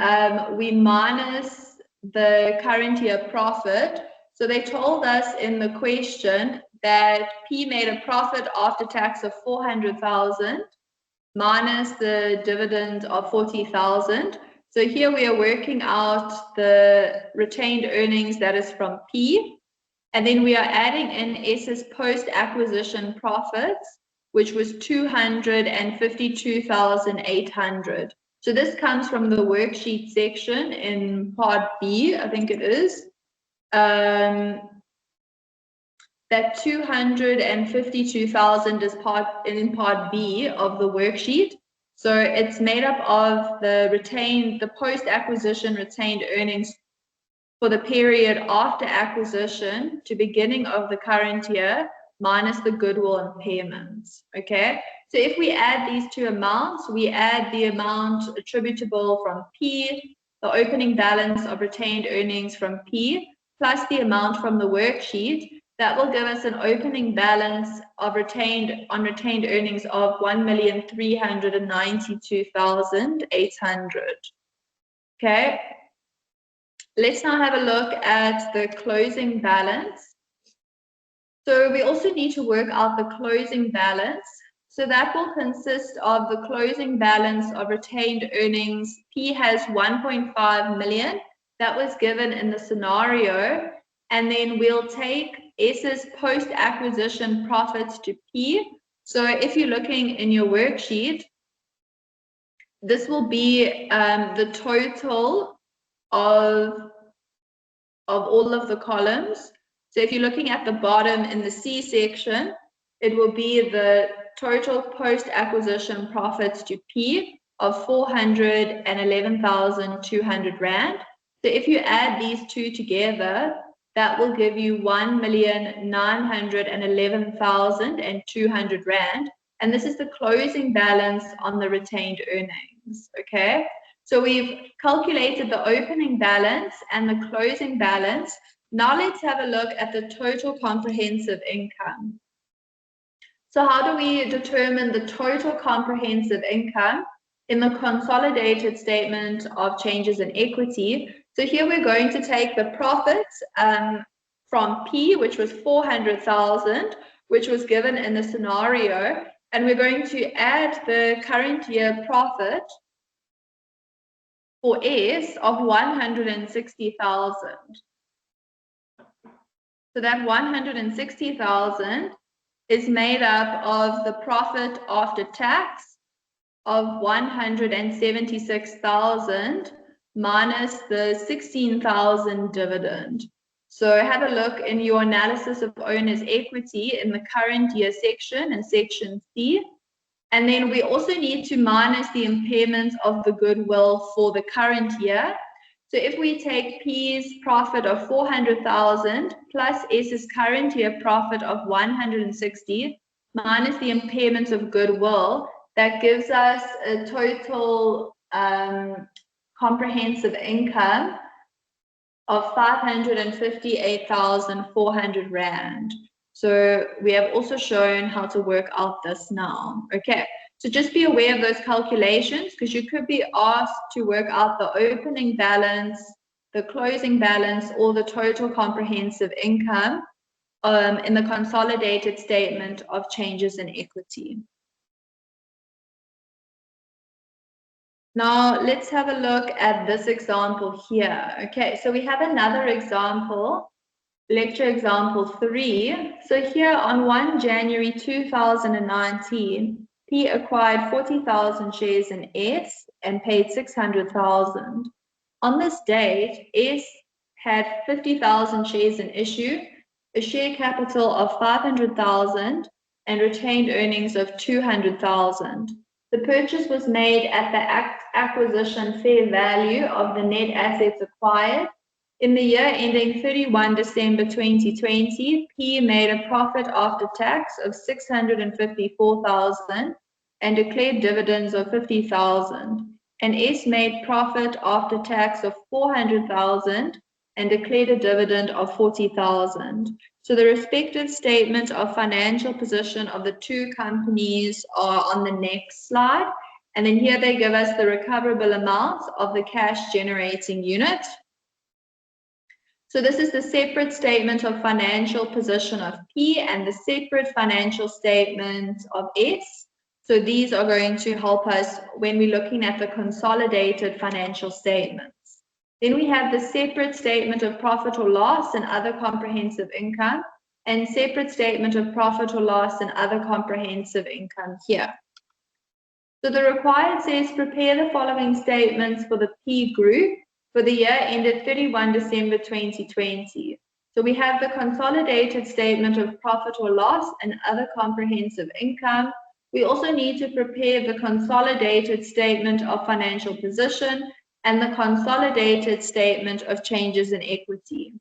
Speaker 1: we minus the current year profit. So they told us in the question that P made a profit after tax of 400,000 minus the dividend of 40,000. So here we are working out the retained earnings that is from P, and then we are adding in S's post-acquisition profits, which was 252,800. So this comes from the worksheet section in part B, I think it is. That 252,000 is in part B of the worksheet. So it's made up of the post-acquisition retained earnings for the period after acquisition to beginning of the current year, minus the goodwill impairments, okay? So if we add these two amounts, we add the amount attributable from P, the opening balance of retained earnings from P, plus the amount from the worksheet, that will give us an opening balance of retained earnings of 1,392,800. Okay, let's now have a look at the closing balance. So we also need to work out the closing balance. So that will consist of the closing balance of retained earnings. P has 1.5 million. That was given in the scenario. And then we'll take S's post-acquisition profits to P. So if you're looking in your worksheet, this will be the total of all of the columns. So if you're looking at the bottom in the C section, it will be the total post-acquisition profits to P of 411,200 Rand. So if you add these two together, that will give you 1,911,200 Rand. And this is the closing balance on the retained earnings, okay? So we've calculated the opening balance and the closing balance. Now let's have a look at the total comprehensive income. So how do we determine the total comprehensive income in the consolidated statement of changes in equity? So here we're going to take the profits from P, which was 400,000, which was given in the scenario, and we're going to add the current year profit for S of 160,000. So that 160,000 is made up of the profit after tax of 176,000 minus the 16,000 dividend. So have a look in your analysis of owner's equity in the current year section in section C. And then we also need to minus the impairment of the goodwill for the current year. So if we take P's profit of 400,000 plus S's current year profit of 160 minus the impairment of goodwill, that gives us a total comprehensive income of 558,400 Rand. So we have also shown how to work out this now. Okay, so just be aware of those calculations because you could be asked to work out the opening balance, the closing balance, or the total comprehensive income in the consolidated statement of changes in equity. Now let's have a look at this example here. Okay, so we have another example. Lecture example 3. So here on 1 January 2019, P acquired 40,000 shares in S and paid 600,000. On this date, S had 50,000 shares in issue, a share capital of 500,000, and retained earnings of 200,000. The purchase was made at the acquisition fair value of the net assets acquired. In the year ending 31 December 2020, P made a profit after tax of 654,000 and declared dividends of 50,000. And S made profit after tax of 400,000 and declared a dividend of 40,000. So the respective statement of financial position of the two companies are on the next slide. And then here they give us the recoverable amounts of the cash generating unit. So this is the separate statement of financial position of P and the separate financial statement of S. So these are going to help us when we're looking at the consolidated financial statements. Then we have the separate statement of profit or loss and other comprehensive income, and separate statement of profit or loss and other comprehensive income here. So the required says prepare the following statements for the P group for the year ended 31 December 2020. So we have the consolidated statement of profit or loss and other comprehensive income. We also need to prepare the consolidated statement of financial position and the consolidated statement of changes in equity.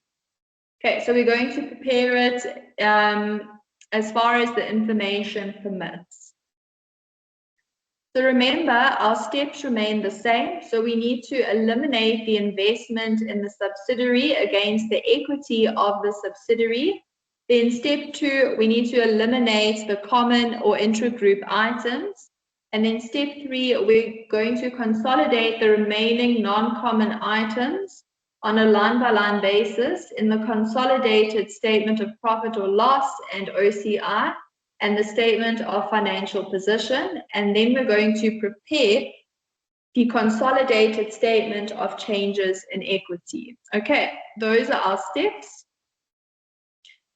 Speaker 1: Okay, so we're going to prepare it as far as the information permits. So remember, our steps remain the same. So we need to eliminate the investment in the subsidiary against the equity of the subsidiary. Then step 2, we need to eliminate the common or intragroup items. And then step 3, we're going to consolidate the remaining non-common items on a line-by-line basis in the consolidated statement of profit or loss and OCI and the statement of financial position. And then we're going to prepare the consolidated statement of changes in equity. Okay, those are our steps.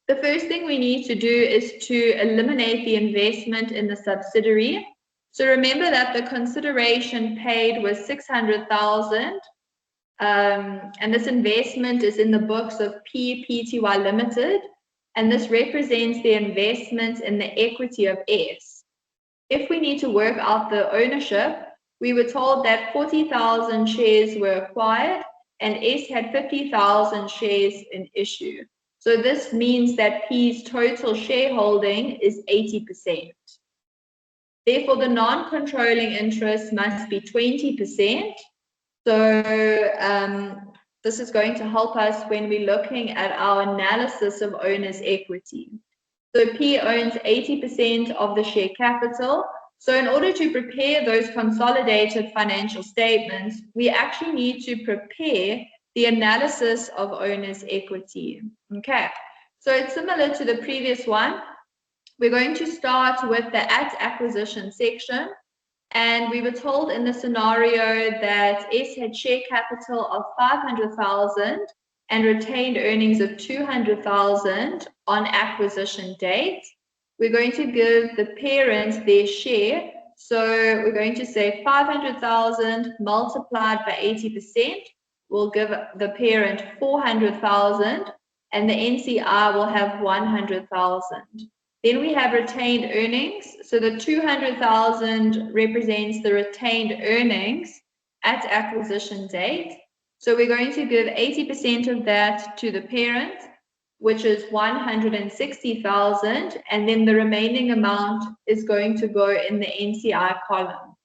Speaker 1: The first thing we need to do is to eliminate the investment in the subsidiary. So remember that the consideration paid was 600,000, and this investment is in the books of Pty Limited, and this represents the investment in the equity of S. If we need to work out the ownership, we were told that 40,000 shares were acquired and S had 50,000 shares in issue. So this means that P's total shareholding is 80%. Therefore, the non-controlling interest must be 20%. So this is going to help us when we're looking at our analysis of owner's equity. So P owns 80% of the share capital. So in order to prepare those consolidated financial statements, we actually need to prepare the analysis of owner's equity. Okay, so it's similar to the previous one. We're going to start with the at acquisition section. And we were told in the scenario that S had share capital of 500,000 and retained earnings of 200,000 on acquisition date. We're going to give the parent their share. So we're going to say 500,000 multiplied by 80% will give the parent 400,000, and the NCI will have 100,000. Then we have retained earnings. So the 200,000 represents the retained earnings at acquisition date. So we're going to give 80% of that to the parent, which is 160,000, and then the remaining amount is going to go in the NCI column.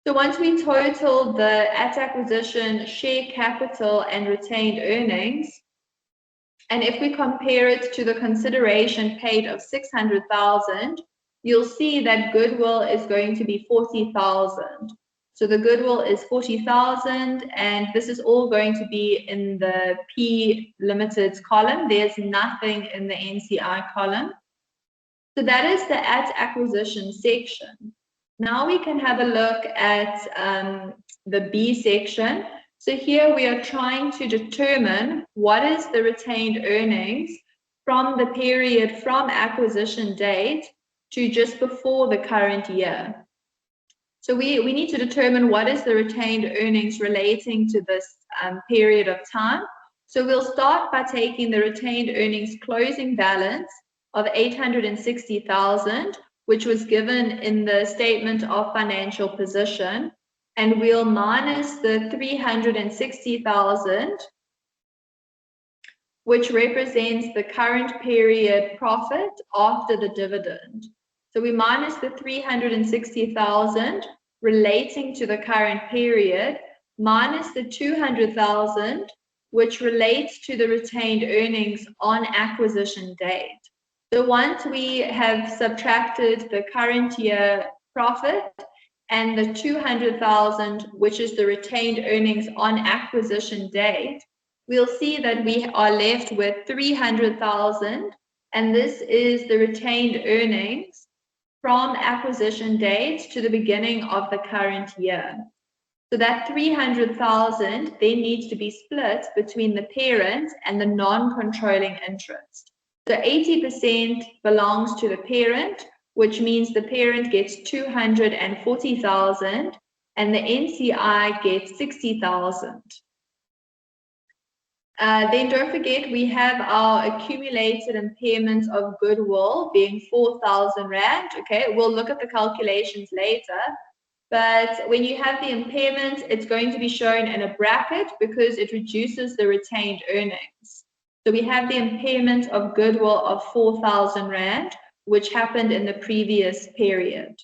Speaker 1: So once we total the at acquisition share capital and retained earnings, and if we compare it to the consideration paid of 600,000, you'll see that goodwill is going to be 40,000. So the goodwill is 40,000, and this is all going to be in the P Limited's column. There's nothing in the NCI column. So that is the at acquisition section. Now we can have a look at the B section. So here we are trying to determine what is the retained earnings from the period from acquisition date to just before the current year. So we need to determine what is the retained earnings relating to this period of time. So we'll start by taking the retained earnings closing balance of 860,000, which was given in the statement of financial position, and we'll minus the 360,000, which represents the current period profit after the dividend. So we minus the 360,000 relating to the current period, minus the 200,000, which relates to the retained earnings on acquisition date. So once we have subtracted the current year profit and the 200,000, which is the retained earnings on acquisition date, we'll see that we are left with 300,000, and this is the retained earnings from acquisition date to the beginning of the current year. So that 300,000 then needs to be split between the parent and the non-controlling interest. So 80% belongs to the parent, which means the parent gets 240,000 and the NCI gets 60,000. Then don't forget, we have our accumulated impairments of goodwill being 4,000 Rand. Okay, we'll look at the calculations later. But when you have the impairment, it's going to be shown in a bracket because it reduces the retained earnings. So we have the impairment of goodwill of 4,000 Rand, which happened in the previous period.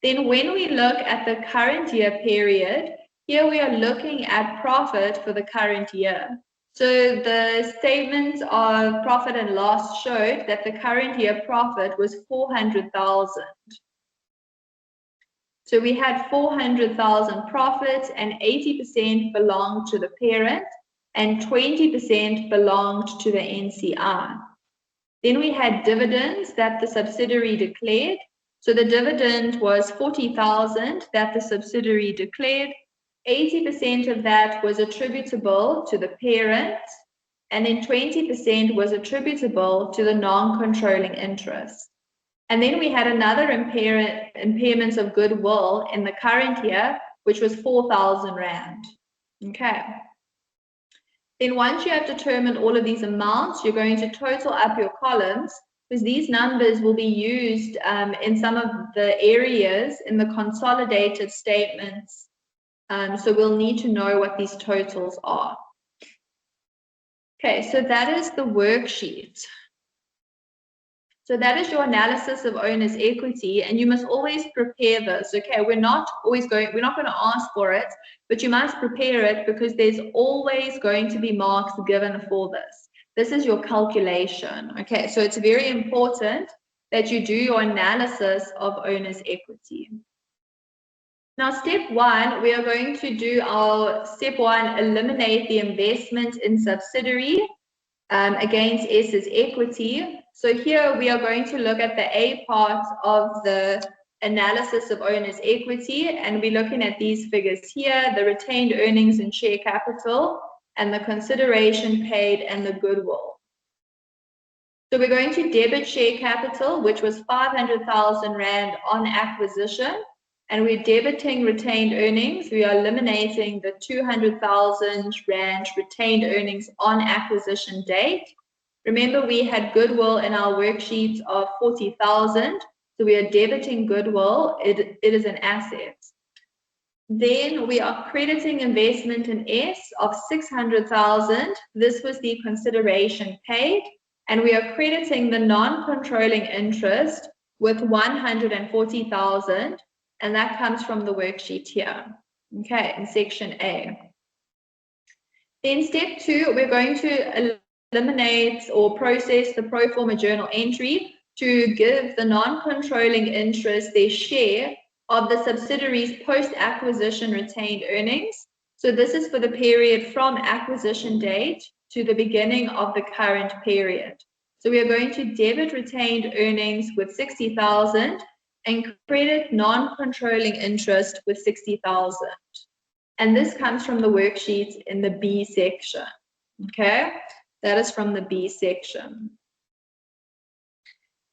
Speaker 1: Then when we look at the current year period, here we are looking at profit for the current year. So the statement of profit and loss showed that the current year profit was 400,000. So we had 400,000 profits and 80% belonged to the parent and 20% belonged to the NCI. Then we had dividends that the subsidiary declared. So the dividend was 40,000 that the subsidiary declared. 80% of that was attributable to the parent, and then 20% was attributable to the non-controlling interest. And then we had another impairment of goodwill in the current year, which was 4,000 Rand. Okay. Then once you have determined all of these amounts, you're going to total up your columns, because these numbers will be used in some of the areas in the consolidated statements. So we'll need to know what these totals are. Okay, so that is the worksheet. So that is your analysis of owner's equity, and you must always prepare this. Okay, we're not going to ask for it, but you must prepare it because there's always going to be marks given for this. This is your calculation. Okay, so it's very important that you do your analysis of owner's equity. Now, step one, we are going to do our step one, eliminate the investment in subsidiary against S's equity. So here we are going to look at the A part of the analysis of owner's equity, and we're looking at these figures here, the retained earnings and share capital, and the consideration paid and the goodwill. So we're going to debit share capital, which was 500,000 Rand on acquisition, and we're debiting retained earnings. We are eliminating the 200,000 Rand retained earnings on acquisition date. Remember, we had goodwill in our worksheets of 40,000, so we are debiting goodwill. It is an asset. Then we are crediting investment in S of 600,000. This was the consideration paid, and we are crediting the non-controlling interest with 140,000, and that comes from the worksheet here. Okay, in section A. Then step two, we're going to eliminate or process the pro forma journal entry to give the non-controlling interest their share of the subsidiary's post-acquisition retained earnings. So this is for the period from acquisition date to the beginning of the current period. So we are going to debit retained earnings with 60,000 and credit non-controlling interest with 60,000. And this comes from the worksheet in the B section. Okay, that is from the B section.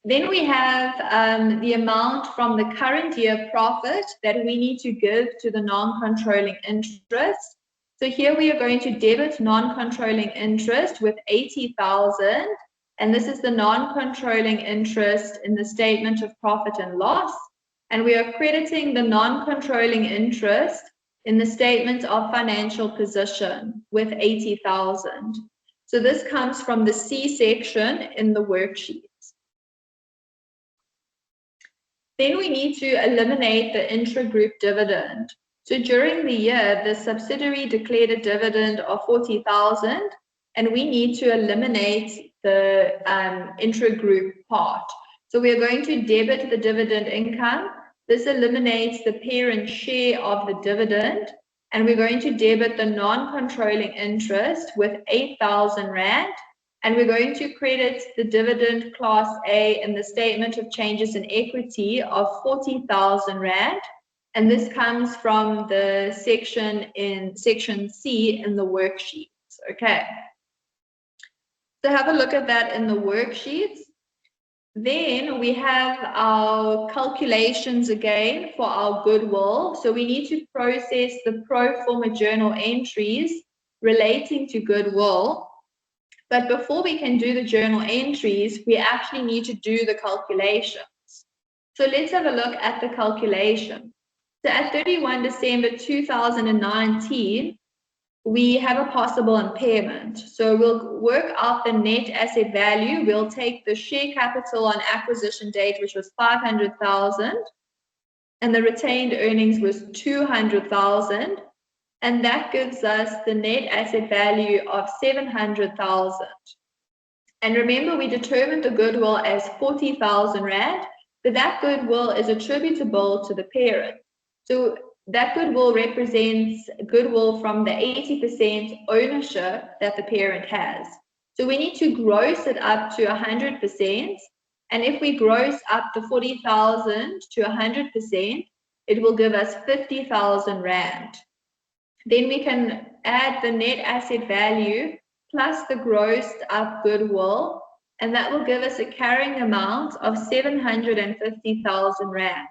Speaker 1: Then we have the amount from the current year profit that we need to give to the non-controlling interest. So here we are going to debit non-controlling interest with 80,000, and this is the non-controlling interest in the statement of profit and loss. And we are crediting the non-controlling interest in the statement of financial position with 80,000. So this comes from the C section in the worksheet. Then we need to eliminate the intra-group dividend. So during the year, the subsidiary declared a dividend of 40,000, and we need to eliminate the intra-group part. So we are going to debit the dividend income. This eliminates the parent share of the dividend, and we're going to debit the non-controlling interest with 8,000 Rand. And we're going to credit the dividend class A in the statement of changes in equity of 40,000 Rand. And this comes from the section in section C in the worksheets. Okay. So have a look at that in the worksheets. Then we have our calculations again for our goodwill. So we need to process the pro forma journal entries relating to goodwill. But before we can do the journal entries, we actually need to do the calculations. So let's have a look at the calculation. So at 31 December 2019, we have a possible impairment. So we'll work out the net asset value. We'll take the share capital on acquisition date, which was 500,000, and the retained earnings was 200,000. And that gives us the net asset value of 700,000. And remember, we determined the goodwill as 40,000 Rand, but that goodwill is attributable to the parent. So that goodwill represents goodwill from the 80% ownership that the parent has. So we need to gross it up to 100%. And if we gross up the 40,000 to 100%, it will give us 50,000 Rand. Then we can add the net asset value plus the grossed up goodwill, and that will give us a carrying amount of 750,000 Rand.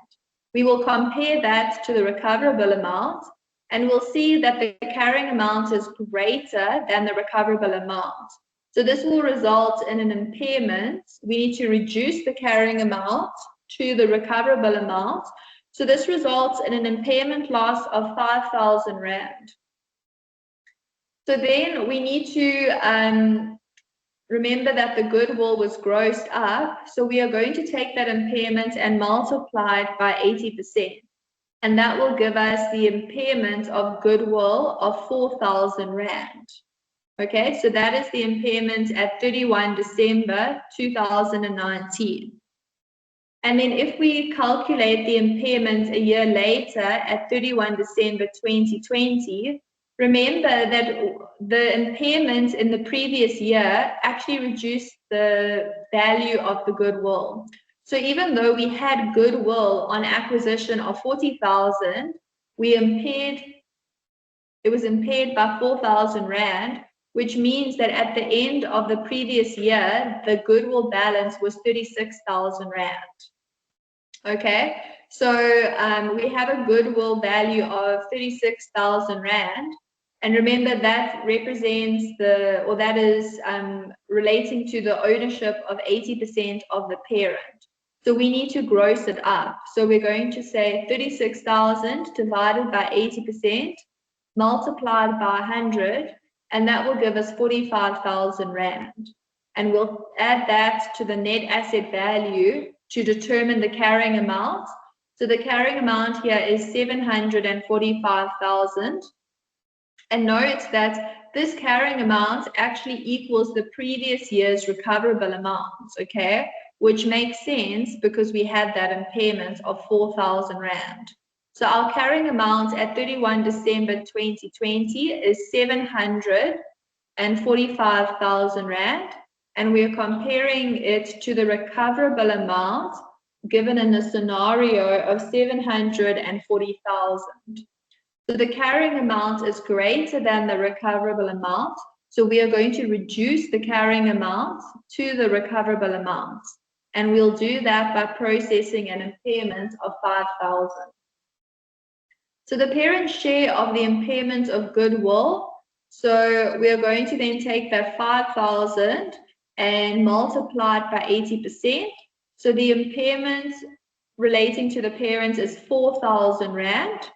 Speaker 1: We will compare that to the recoverable amount, and we'll see that the carrying amount is greater than the recoverable amount. So this will result in an impairment. We need to reduce the carrying amount to the recoverable amount. So this results in an impairment loss of 5,000 Rand. So then we need to remember that the goodwill was grossed up. So we are going to take that impairment and multiply it by 80%. And that will give us the impairment of goodwill of 4,000 Rand. Okay, so that is the impairment at 31 December 2019. And then if we calculate the impairment a year later at 31 December 2020, remember that the impairment in the previous year actually reduced the value of the goodwill. So even though we had goodwill on acquisition of 40,000, it was impaired by 4,000 Rand, which means that at the end of the previous year, the goodwill balance was 36,000 Rand. Okay, so we have a goodwill value of 36,000 Rand. And remember that represents that is relating to the ownership of 80% of the parent. So we need to gross it up. So we're going to say 36,000 divided by 80% multiplied by 100, and that will give us 45,000 Rand. And we'll add that to the net asset value to determine the carrying amount. So the carrying amount here is 745,000. And note that this carrying amount actually equals the previous year's recoverable amount, okay? Which makes sense because we had that impairment of 4,000 Rand. So our carrying amount at 31 December 2020 is 745,000 Rand. And we're comparing it to the recoverable amount given in the scenario of 740,000. So the carrying amount is greater than the recoverable amount. So we are going to reduce the carrying amount to the recoverable amount. And we'll do that by processing an impairment of 5,000. So the parent's share of the impairment of goodwill. So we are going to then take that 5,000 and multiply it by 80%. So the impairment relating to the parents is 4,000 Rand.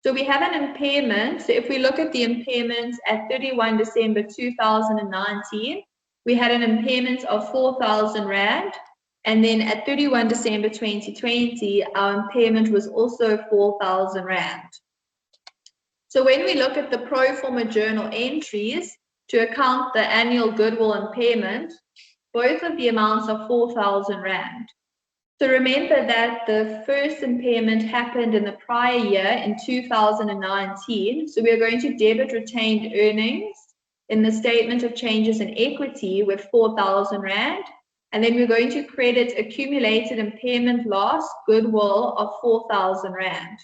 Speaker 1: So we have an impairment. So if we look at the impairment at 31 December 2019, we had an impairment of 4,000 Rand. And then at 31 December 2020, our impairment was also 4,000 Rand. So when we look at the pro forma journal entries to account the annual goodwill impairment, both of the amounts are 4,000 Rand. So remember that the first impairment happened in the prior year in 2019. So we are going to debit retained earnings in the statement of changes in equity with 4,000 Rand. And then we're going to credit accumulated impairment loss goodwill of 4,000 Rand.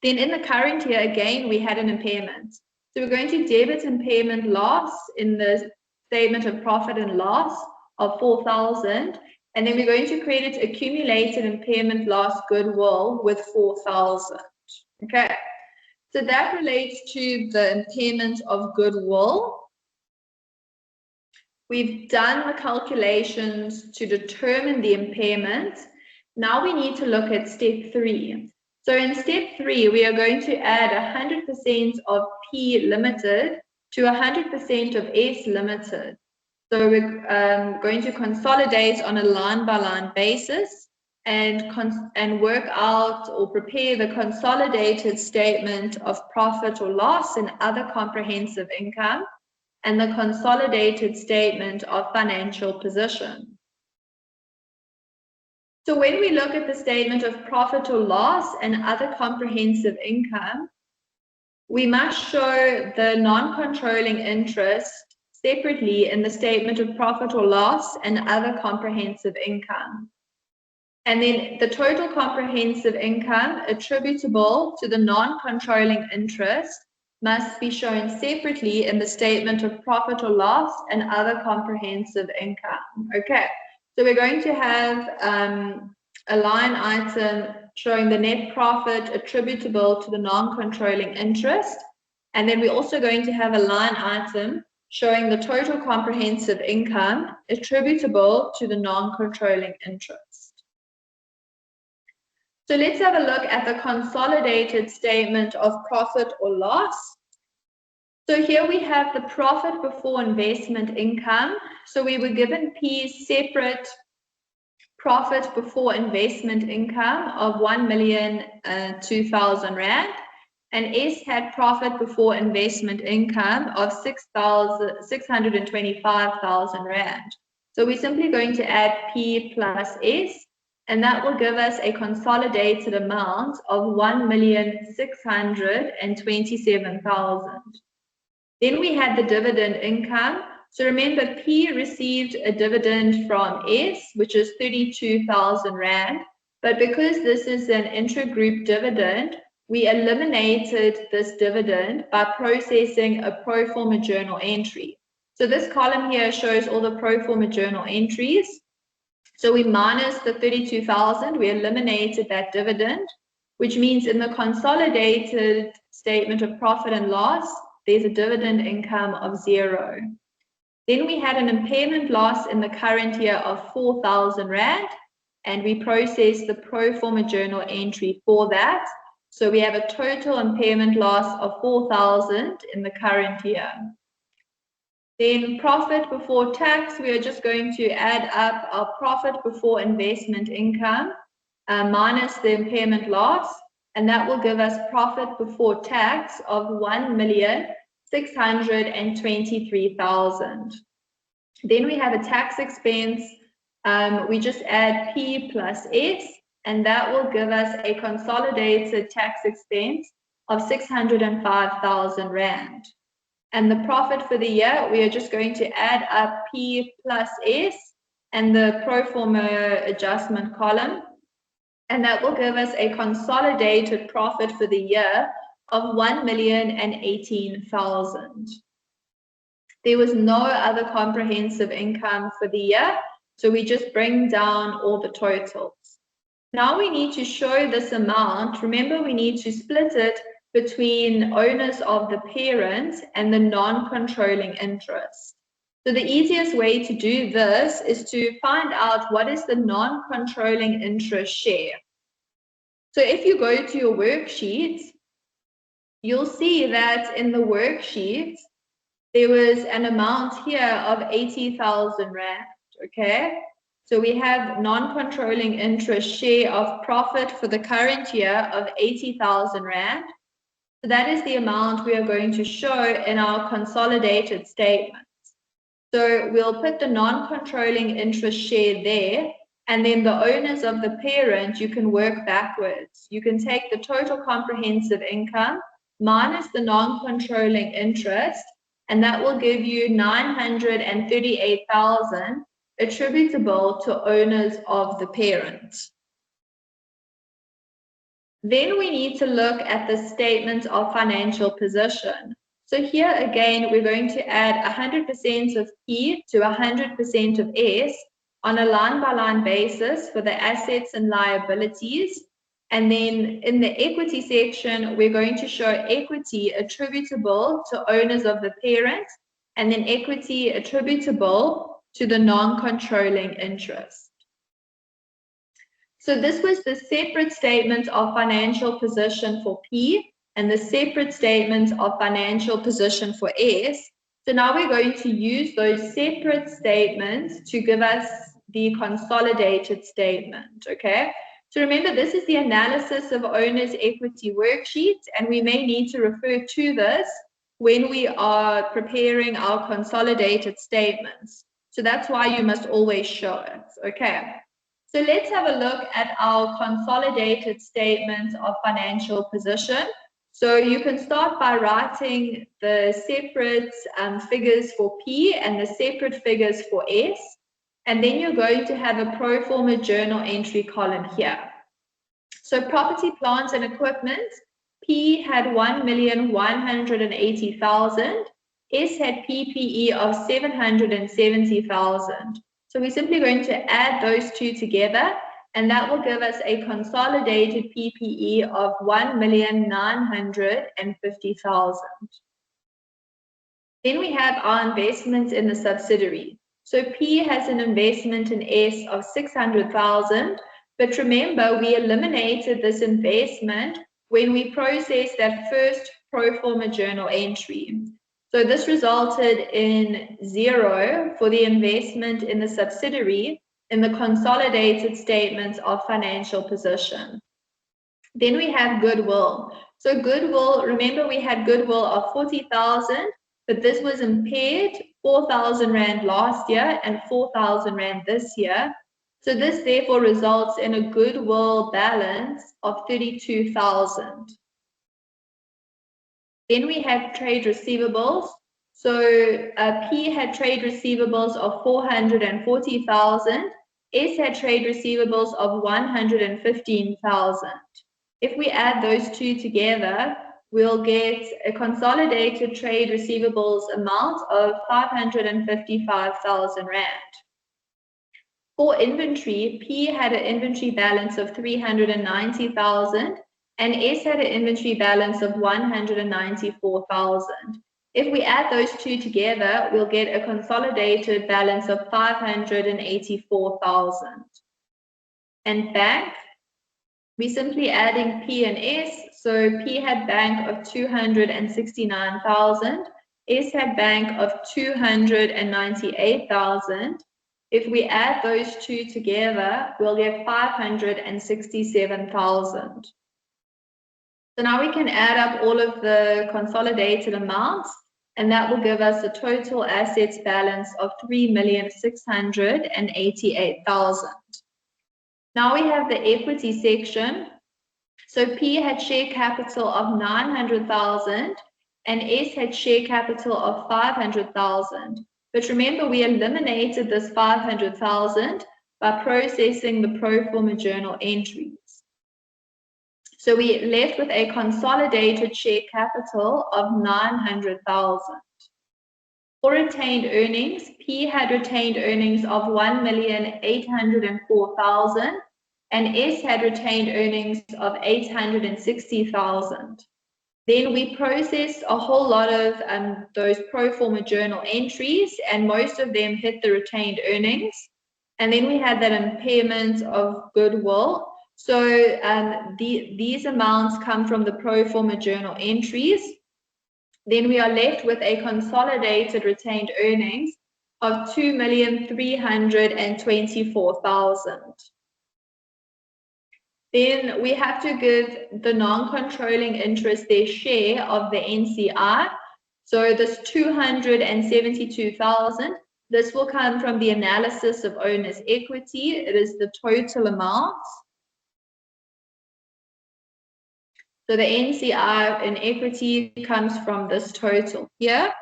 Speaker 1: Then in the current year, again, we had an impairment. So we're going to debit impairment loss in the statement of profit and loss of 4,000. And then we're going to credit accumulated impairment loss goodwill with 4,000. Okay, so that relates to the impairment of goodwill. We've done the calculations to determine the impairment. Now we need to look at step 3. So in step 3, we are going to add 100% of P Limited to 100% of S Limited. So we're going to consolidate on a line-by-line basis and work out or prepare the consolidated statement of profit or loss and other comprehensive income and the consolidated statement of financial position. So when we look at the statement of profit or loss and other comprehensive income, we must show the non-controlling interest separately in the statement of profit or loss and other comprehensive income. And then the total comprehensive income attributable to the non-controlling interest must be shown separately in the statement of profit or loss and other comprehensive income. Okay, so we're going to have a line item showing the net profit attributable to the non-controlling interest. And then we're also going to have a line item showing the total comprehensive income attributable to the non-controlling interest. So let's have a look at the consolidated statement of profit or loss. So here we have the profit before investment income. So we were given P's separate profit before investment income of 1,002,000 Rand, and S had profit before investment income of 625,000 Rand. So we're simply going to add P plus S, and that will give us a consolidated amount of 1,627,000. Then we had the dividend income. So remember, P received a dividend from S, which is 32,000 Rand. But because this is an intra-group dividend, we eliminated this dividend by processing a pro forma journal entry. So this column here shows all the pro forma journal entries. So we minus the 32,000, we eliminated that dividend, which means in the consolidated statement of profit and loss, there's a dividend income of 0. Then we had an impairment loss in the current year of 4,000 Rand, and we processed the pro forma journal entry for that. So we have a total impairment loss of 4,000 in the current year. Then profit before tax, we are just going to add up our profit before investment income minus the impairment loss, and that will give us profit before tax of 1,623,000. Then we have a tax expense. We just add P plus S, and that will give us a consolidated tax expense of 605,000 Rand. And the profit for the year, we are just going to add up P plus S and the pro forma adjustment column, and that will give us a consolidated profit for the year of 1,018,000. There was no other comprehensive income for the year, so we just bring down all the totals. Now we need to show this amount. Remember, we need to split it between owners of the parent and the non-controlling interest. So the easiest way to do this is to find out what is the non-controlling interest share. So if you go to your worksheet, you'll see that in the worksheet, there was an amount here of 80,000 Rand, okay? So we have non-controlling interest share of profit for the current year of 80,000 Rand. So that is the amount we are going to show in our consolidated statements. So we'll put the non-controlling interest share there, and then the owners of the parent, you can work backwards. You can take the total comprehensive income minus the non-controlling interest, and that will give you 938,000 attributable to owners of the parent. Then we need to look at the statement of financial position. So here again, we're going to add 100% of P to 100% of S on a line-by-line basis for the assets and liabilities. And then in the equity section, we're going to show equity attributable to owners of the parent, and then equity attributable to the non-controlling interest. So this was the separate statement of financial position for P and the separate statement of financial position for S. So now we're going to use those separate statements to give us the consolidated statement, okay? So remember, this is the analysis of owner's equity worksheet, and we may need to refer to this when we are preparing our consolidated statements. So that's why you must always show it, okay? So let's have a look at our consolidated statement of financial position. So you can start by writing the separate figures for P and the separate figures for S. And then you're going to have a pro forma journal entry column here. So property, plant and equipment, P had 1,180,000. S had PPE of 770,000. So we're simply going to add those two together, and that will give us a consolidated PPE of 1,950,000. Then we have our investments in the subsidiary. So P has an investment in S of 600,000, but remember we eliminated this investment when we processed that first pro forma journal entry. So this resulted in 0 for the investment in the subsidiary in the consolidated statements of financial position. Then we have goodwill. So goodwill, remember we had goodwill of 40,000, but this was impaired 4,000 Rand last year and 4,000 Rand this year. So this therefore results in a goodwill balance of 32,000. Then we have trade receivables. So P had trade receivables of 440,000. S had trade receivables of 115,000. If we add those two together, we'll get a consolidated trade receivables amount of 555,000 Rand. For inventory, P had an inventory balance of 390,000 and S had an inventory balance of 194,000. If we add those two together, we'll get a consolidated balance of 584,000. And bank, we're simply adding P and S. So P had bank of 269,000. S had bank of 298,000. If we add those two together, we'll get 567,000. So now we can add up all of the consolidated amounts, and that will give us a total assets balance of 3,688,000. Now we have the equity section. So P had share capital of 900,000 and S had share capital of 500,000. But remember, we eliminated this 500,000 by processing the pro forma journal entries. So we left with a consolidated share capital of 900,000. For retained earnings, P had retained earnings of 1,804,000 and S had retained earnings of 860,000. Then we processed a whole lot of those pro forma journal entries, and most of them hit the retained earnings. And then we had that impairment of goodwill. So these amounts come from the pro forma journal entries. Then we are left with a consolidated retained earnings of 2,324,000. Then we have to give the non-controlling interest their share of the NCI. So this 272,000, this will come from the analysis of owner's equity. It is the total amount. So the NCI in equity comes from this total here.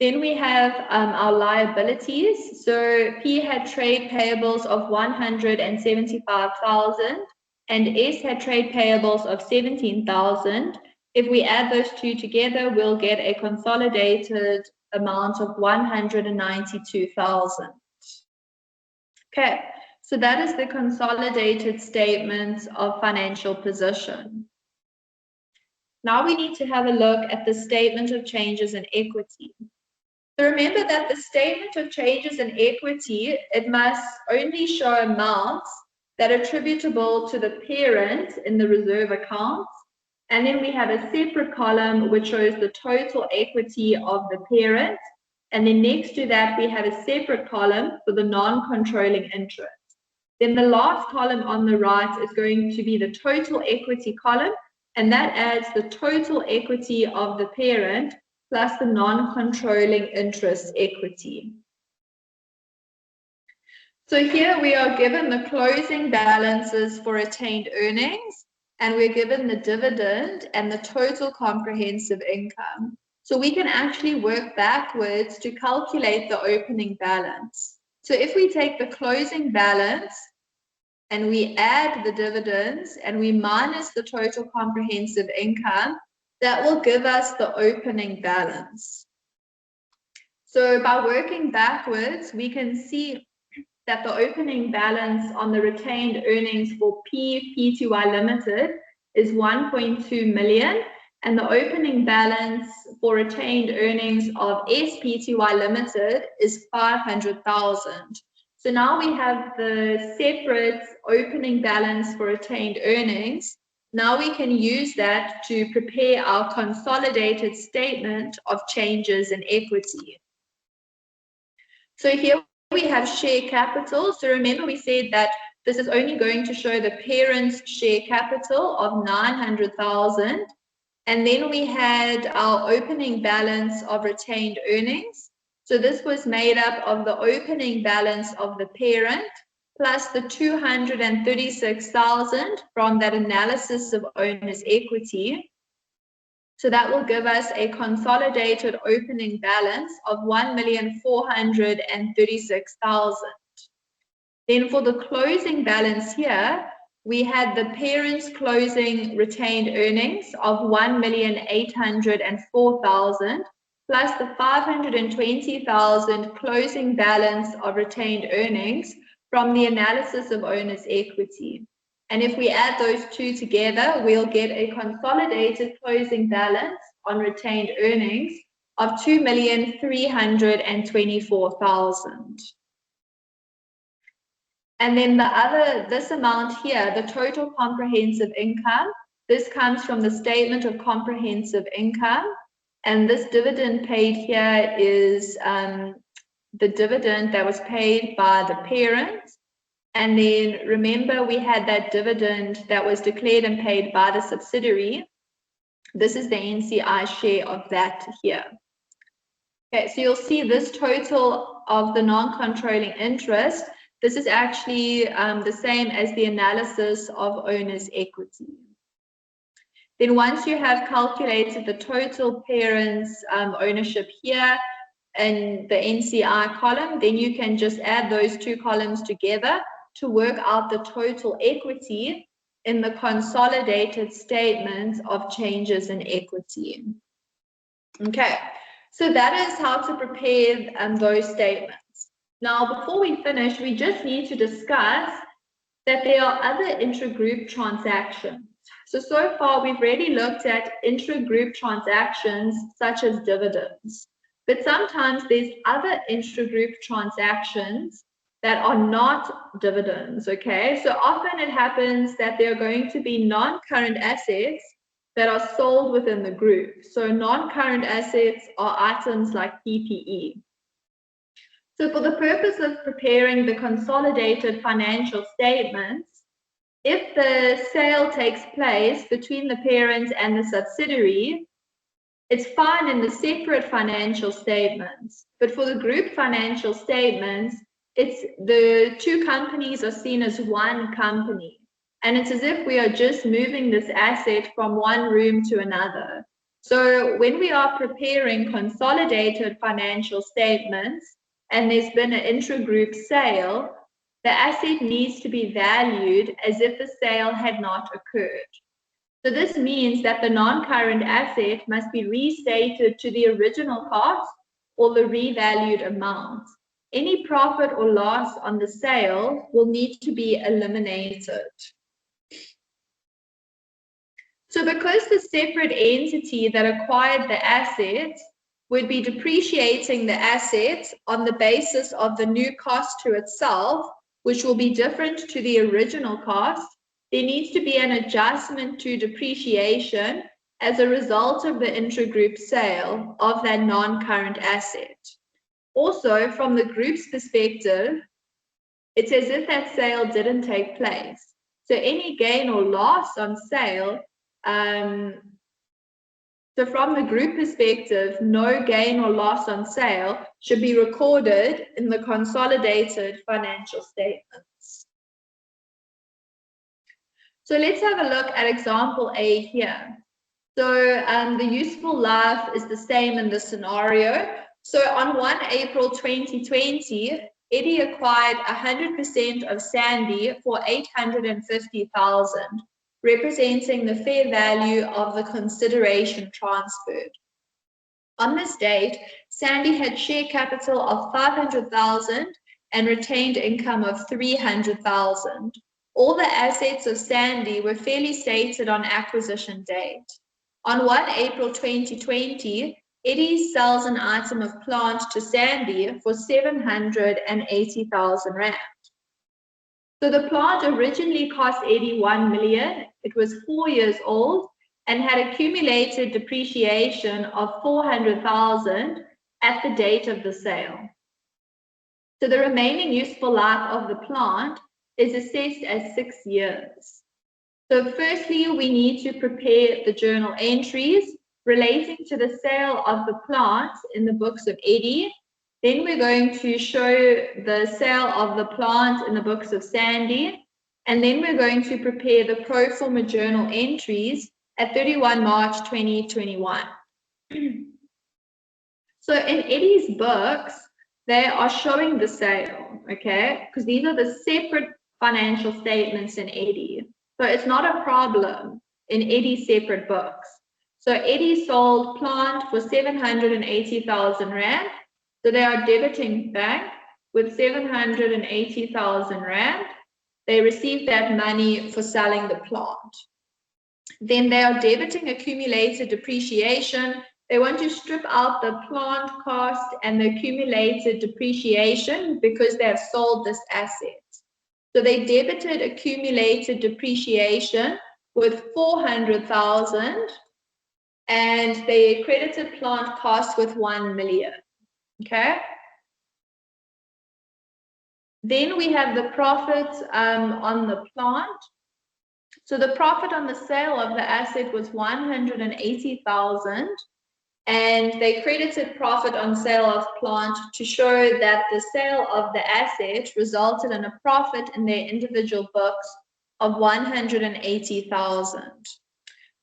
Speaker 1: Then we have our liabilities. So P had trade payables of 175,000 and S had trade payables of 17,000. If we add those two together, we'll get a consolidated amount of 192,000. Okay, so that is the consolidated statement of financial position. Now we need to have a look at the statement of changes in equity. So remember that the statement of changes in equity, it must only show amounts that are attributable to the parent in the reserve accounts. And then we have a separate column which shows the total equity of the parent. And then next to that, we have a separate column for the non-controlling interest. Then the last column on the right is going to be the total equity column, and that adds the total equity of the parent plus the non-controlling interest equity. So here we are given the closing balances for retained earnings, and we're given the dividend and the total comprehensive income. So we can actually work backwards to calculate the opening balance. So if we take the closing balance and we add the dividends and we minus the total comprehensive income, that will give us the opening balance. So by working backwards, we can see that the opening balance on the retained earnings for Pty Limited is 1.2 million, and the opening balance for retained earnings of SPTY Limited is 500,000. So now we have the separate opening balance for retained earnings. Now we can use that to prepare our consolidated statement of changes in equity. So here we have share capital. So remember we said that this is only going to show the parent's share capital of 900,000. And then we had our opening balance of retained earnings. So this was made up of the opening balance of the parent plus the 236,000 from that analysis of owner's equity. So that will give us a consolidated opening balance of 1,436,000. Then for the closing balance here, we had the parent's closing retained earnings of 1,804,000 plus the 520,000 closing balance of retained earnings from the analysis of owner's equity. And if we add those two together, we'll get a consolidated closing balance on retained earnings of 2,324,000. And then this amount here, the total comprehensive income, this comes from the statement of comprehensive income. And this dividend paid here is the dividend that was paid by the parent. And then remember we had that dividend that was declared and paid by the subsidiary. This is the NCI share of that here. Okay, so you'll see this total of the non-controlling interest. This is actually the same as the analysis of owner's equity. Then once you have calculated the total parents' ownership here in the NCI column, then you can just add those two columns together to work out the total equity in the consolidated statement of changes in equity. Okay, so that is how to prepare those statements. Now, before we finish, we just need to discuss that there are other intragroup transactions. So far, we've already looked at intragroup transactions such as dividends, but sometimes there's other intragroup transactions that are not dividends, okay? So often it happens that there are going to be non-current assets that are sold within the group. So non-current assets are items like PPE. So for the purpose of preparing the consolidated financial statements, if the sale takes place between the parent and the subsidiary, it's fine in the separate financial statements. But for the group financial statements, it's the two companies are seen as one company. And it's as if we are just moving this asset from one room to another. So when we are preparing consolidated financial statements, and there's been an intragroup sale, the asset needs to be valued as if the sale had not occurred. So this means that the non-current asset must be restated to the original cost or the revalued amount. Any profit or loss on the sale will need to be eliminated. So because the separate entity that acquired the asset would be depreciating the asset on the basis of the new cost to itself, which will be different to the original cost, there needs to be an adjustment to depreciation as a result of the intragroup sale of that non-current asset. Also, from the group's perspective, it's as if that sale didn't take place. So any gain or loss on sale So from the group perspective, no gain or loss on sale should be recorded in the consolidated financial statements. So let's have a look at example A here. So the useful life is the same in this scenario. So on 1 April 2020, Eddie acquired 100% of Sandy for $850,000, representing the fair value of the consideration transferred. On this date, Sandy had share capital of $500,000 and retained income of $300,000. All the assets of Sandy were fairly stated on acquisition date. On 1 April 2020, Eddie sells an item of plant to Sandy for 780,000 Rand. So the plant originally cost Eddie 1 million. It was 4 years old and had accumulated depreciation of 400,000 at the date of the sale. So the remaining useful life of the plant is assessed as 6 years. So firstly, we need to prepare the journal entries relating to the sale of the plant in the books of Eddie. Then we're going to show the sale of the plant in the books of Sandy. And then we're going to prepare the pro forma journal entries at 31 March 2021. So in Eddie's books, they are showing the sale, okay? Because these are the separate financial statements in Eddie. So it's not a problem in Eddie's separate books. So Eddie sold plant for 780,000 Rand. So they are debiting bank with 780,000 Rand. They received that money for selling the plant. Then they are debiting accumulated depreciation. They want to strip out the plant cost and the accumulated depreciation because they have sold this asset. So they debited accumulated depreciation with 400,000 and they credited plant costs with 1 million. Okay. Then we have the profits on the plant. So the profit on the sale of the asset was 180,000 and they credited profit on sale of plant to show that the sale of the asset resulted in a profit in their individual books of 180,000.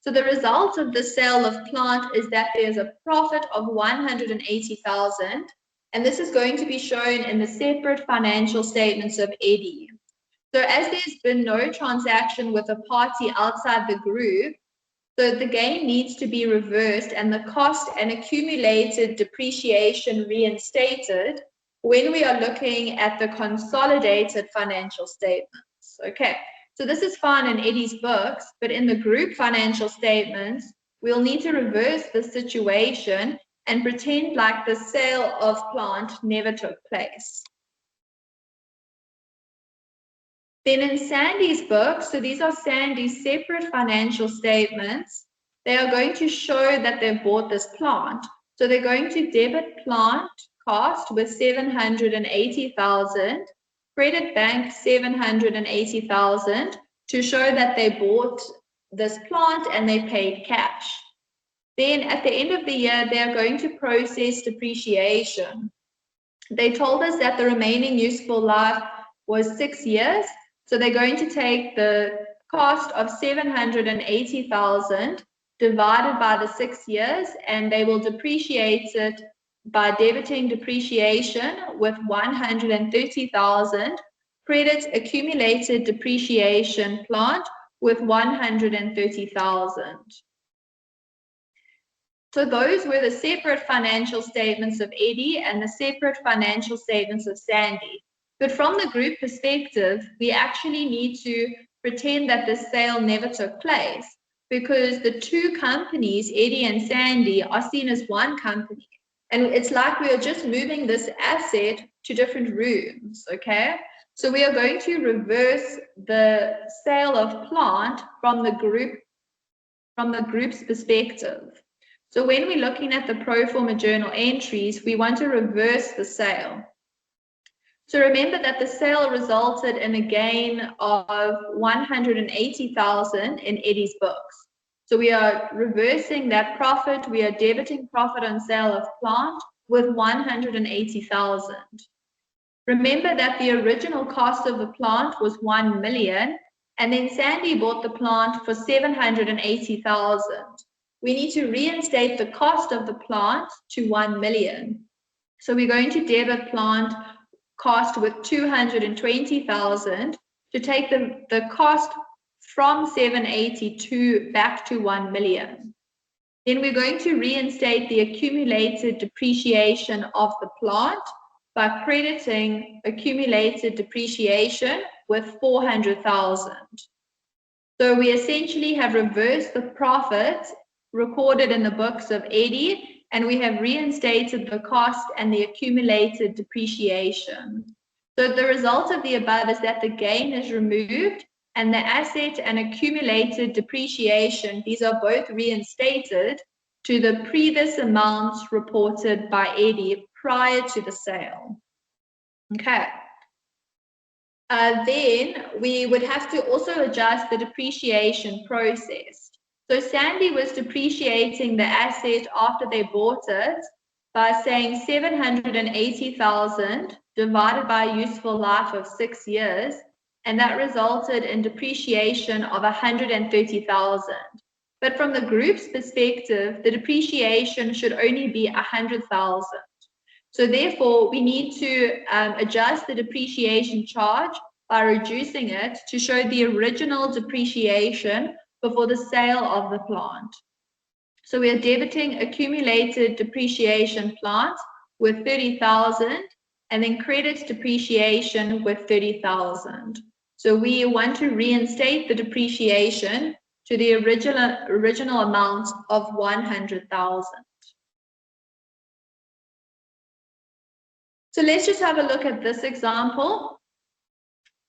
Speaker 1: So the result of the sale of plant is that there's a profit of 180,000, and this is going to be shown in the separate financial statements of Eddie. So as there's been no transaction with a party outside the group, so the gain needs to be reversed and the cost and accumulated depreciation reinstated when we are looking at the consolidated financial statements. Okay, so this is fine in Eddie's books, but in the group financial statements, we'll need to reverse the situation and pretend like the sale of plant never took place. Then in Sandy's book, so these are Sandy's separate financial statements, they are going to show that they've bought this plant. So they're going to debit plant cost with 780,000, credit bank 780,000 to show that they bought this plant and they paid cash. Then at the end of the year, they're going to process depreciation. They told us that the remaining useful life was 6 years. So they're going to take the cost of 780,000 divided by the 6 years, and they will depreciate it by debiting depreciation with 130,000, credit accumulated depreciation plant with 130,000. So those were the separate financial statements of Eddie and the separate financial statements of Sandy. But from the group perspective, we actually need to pretend that the sale never took place because the two companies, Eddie and Sandy, are seen as one company. And it's like we are just moving this asset to different rooms, okay? So we are going to reverse the sale of plant from the group's perspective. So when we're looking at the pro forma journal entries, we want to reverse the sale. So remember that the sale resulted in a gain of 180,000 in Eddie's books. So we are reversing that profit. We are debiting profit on sale of plant with 180,000. Remember that the original cost of the plant was 1 million, and then Sandy bought the plant for 780,000. We need to reinstate the cost of the plant to 1 million. So we're going to debit plant cost with 220,000 to take the cost from 782 back to 1 million. Then we're going to reinstate the accumulated depreciation of the plant by crediting accumulated depreciation with 400,000. So we essentially have reversed the profit recorded in the books of Eddie, and we have reinstated the cost and the accumulated depreciation. So the result of the above is that the gain is removed and the asset and accumulated depreciation, these are both reinstated to the previous amounts reported by Eddie prior to the sale. Okay. Then we would have to also adjust the depreciation process. So Sandy was depreciating the asset after they bought it by saying 780,000 divided by a useful life of 6 years, and that resulted in depreciation of 130,000. But from the group's perspective, the depreciation should only be 100,000. So therefore, we need to adjust the depreciation charge by reducing it to show the original depreciation before the sale of the plant. So we are debiting accumulated depreciation plant with 30,000 and then credit depreciation with 30,000. So we want to reinstate the depreciation to the original amount of 100,000. So let's just have a look at this example.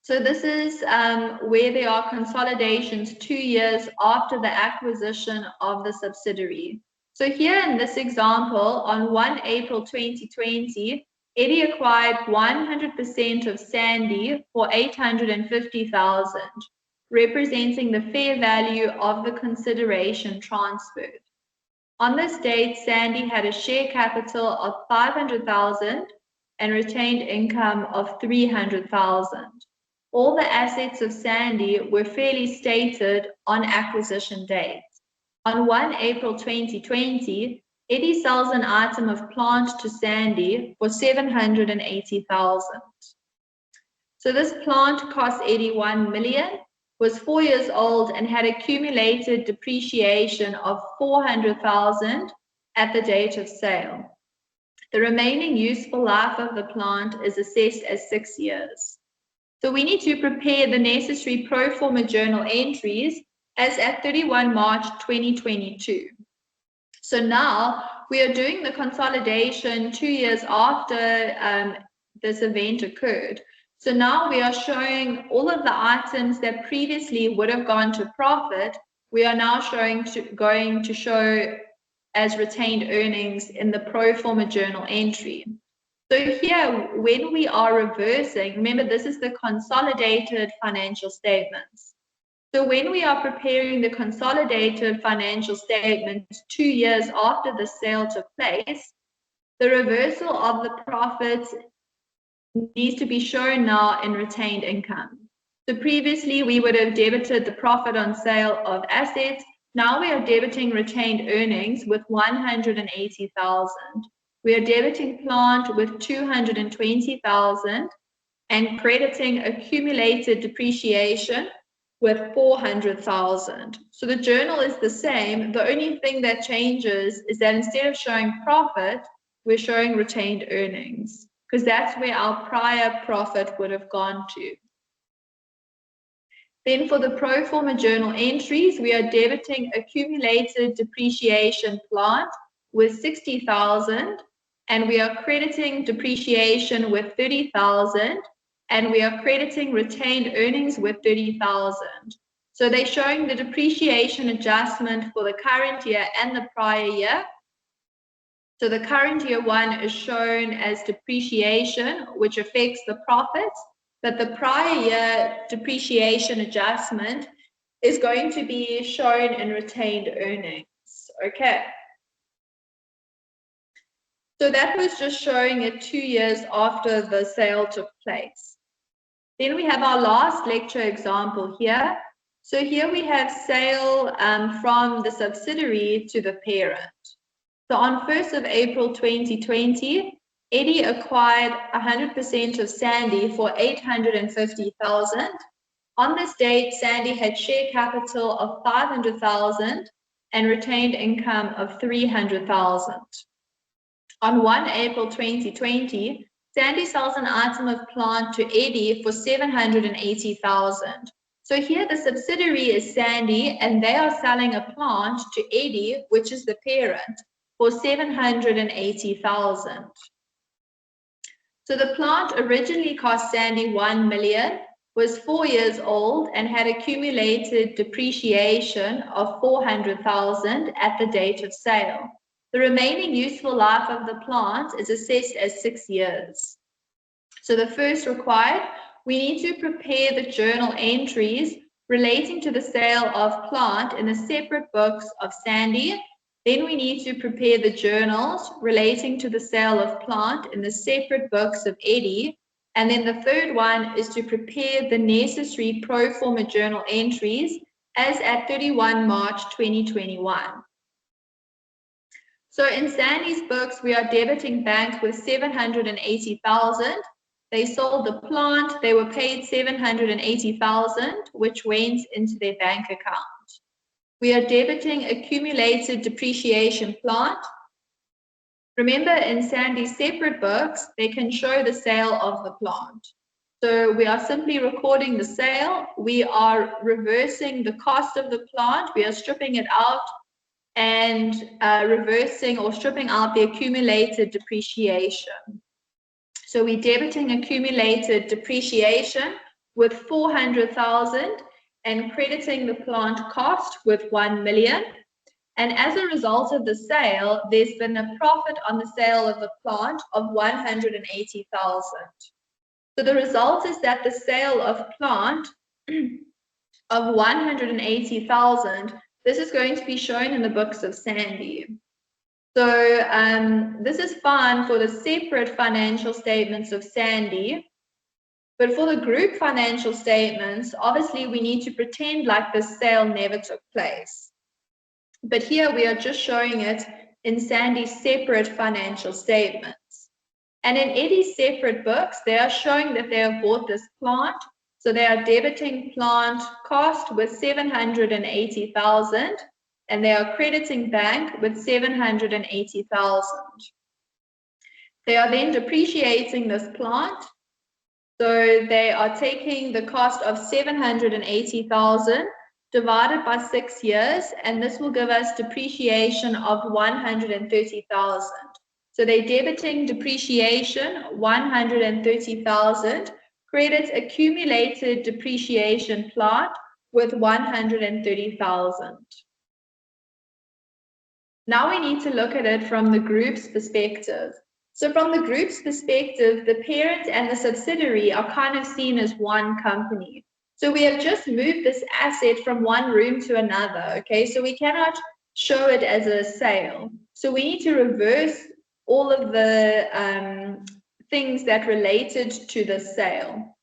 Speaker 1: So this is where there are consolidations 2 years after the acquisition of the subsidiary. So here in this example, on 1 April 2020, Eddie acquired 100% of Sandy for 850,000, representing the fair value of the consideration transferred. On this date, Sandy had a share capital of 500,000 and retained income of 300,000. All the assets of Sandy were fairly stated on acquisition date. On 1 April 2020, Eddie sells an item of plant to Sandy for 780,000. So this plant cost Eddie 1 million, was 4 years old, and had accumulated depreciation of 400,000 at the date of sale. The remaining useful life of the plant is assessed as 6 years. So we need to prepare the necessary pro forma journal entries as at 31 March 2022. So now we are doing the consolidation 2 years after this event occurred. So now we are showing all of the items that previously would have gone to profit, we are now going to show as retained earnings in the pro forma journal entry. So here, when we are reversing, remember this is the consolidated financial statements. So when we are preparing the consolidated financial statements 2 years after the sale took place, the reversal of the profits needs to be shown now in retained income. So previously we would have debited the profit on sale of assets. Now we are debiting retained earnings with 180,000. We are debiting plant with 220,000 and crediting accumulated depreciation with 400,000. So the journal is the same. The only thing that changes is that instead of showing profit, we're showing retained earnings, because that's where our prior profit would have gone to. Then for the pro forma journal entries, we are debiting accumulated depreciation plant with 60,000, and we are crediting depreciation with 30,000, and we are crediting retained earnings with 30,000. So they're showing the depreciation adjustment for the current year and the prior year. So the current year one is shown as depreciation, which affects the profits, but the prior year depreciation adjustment is going to be shown in retained earnings. Okay. So that was just showing it 2 years after the sale took place. Then we have our last lecture example here. So here we have sale from the subsidiary to the parent. So on 1st of April 2020, Eddie acquired 100% of Sandy for $850,000. On this date, Sandy had share capital of $500,000 and retained income of $300,000. On 1 April 2020, Sandy sells an item of plant to Eddie for $780,000. So here the subsidiary is Sandy, and they are selling a plant to Eddie, which is the parent, for $780,000. So the plant originally cost Sandy $1 million, was 4 years old, and had accumulated depreciation of $400,000 at the date of sale. The remaining useful life of the plant is assessed as 6 years. So the first required, we need to prepare the journal entries relating to the sale of plant in the separate books of Sandy. Then we need to prepare the journals relating to the sale of plant in the separate books of Eddie. And then the third one is to prepare the necessary pro forma journal entries as at 31 March 2021. So in Sandy's books, we are debiting bank with $780,000. They sold the plant, they were paid $780,000, which went into their bank account. We are debiting accumulated depreciation plant. Remember, in Sandy's separate books, they can show the sale of the plant. So we are simply recording the sale. We are reversing the cost of the plant. We are stripping it out and reversing or stripping out the accumulated depreciation. So we're debiting accumulated depreciation with $400,000 and crediting the plant cost with $1 million. And as a result of the sale, there's been a profit on the sale of the plant of $180,000. So the result is that the sale of plant of $180,000, this is going to be shown in the books of Sandy. So this is fine for the separate financial statements of Sandy, but for the group financial statements, obviously we need to pretend like the sale never took place. But here we are just showing it in Sandy's separate financial statements. And in Eddie's separate books, they are showing that they have bought this plant. So they are debiting plant cost with $780,000, and they are crediting bank with $780,000. They are then depreciating this plant. So they are taking the cost of $780,000 divided by 6 years, and this will give us depreciation of $130,000. So they're debiting depreciation $130,000, credits accumulated depreciation plant with $130,000. Now we need to look at it from the group's perspective. So from the group's perspective, the parent and the subsidiary are kind of seen as one company. So we have just moved this asset from one room to another, okay? So we cannot show it as a sale. So we need to reverse all of the things that related to the sale.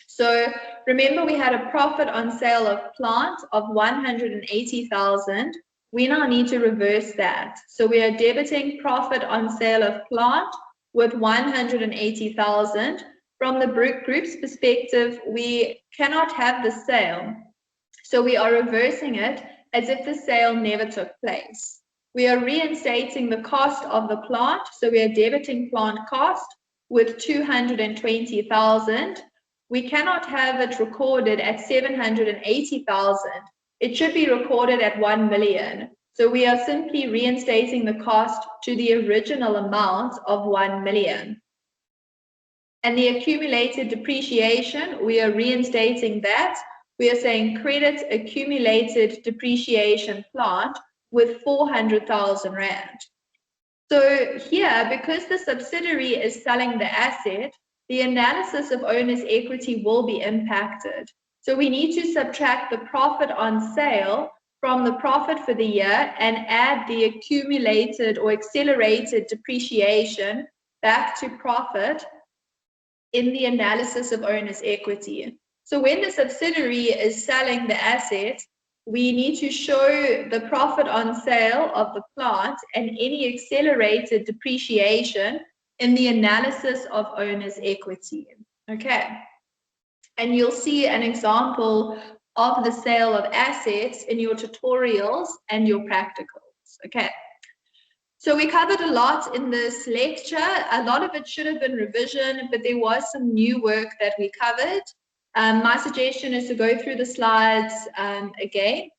Speaker 1: So remember, we had a profit on sale of plant of $180,000. We now need to reverse that. So we are debiting profit on sale of plant with $180,000. From the group's perspective, we cannot have the sale. So we are reversing it as if the sale never took place. We are reinstating the cost of the plant. So we are debiting plant cost with $220,000. We cannot have it recorded at $780,000. It should be recorded at $1 million. So we are simply reinstating the cost to the original amount of $1 million. And the accumulated depreciation, we are reinstating that. We are saying credit accumulated depreciation plant with 400,000 Rand. So here, because the subsidiary is selling the asset, the analysis of owner's equity will be impacted. So we need to subtract the profit on sale from the profit for the year and add the accumulated or accelerated depreciation back to profit in the analysis of owner's equity. So when the subsidiary is selling the asset, we need to show the profit on sale of the plant and any accelerated depreciation in the analysis of owner's equity. Okay. And you'll see an example of the sale of assets in your tutorials and your practicals. Okay. So we covered a lot in this lecture. A lot of it should have been revision, but there was some new work that we covered. My suggestion is to go through the slides again.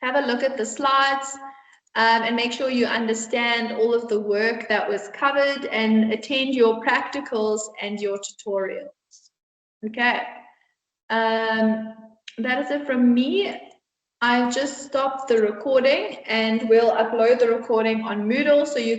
Speaker 1: Have a look at the slides and make sure you understand all of the work that was covered and attend your practicals and your tutorials. Okay. That is it from me. I've just stopped the recording and we'll upload the recording on Moodle so you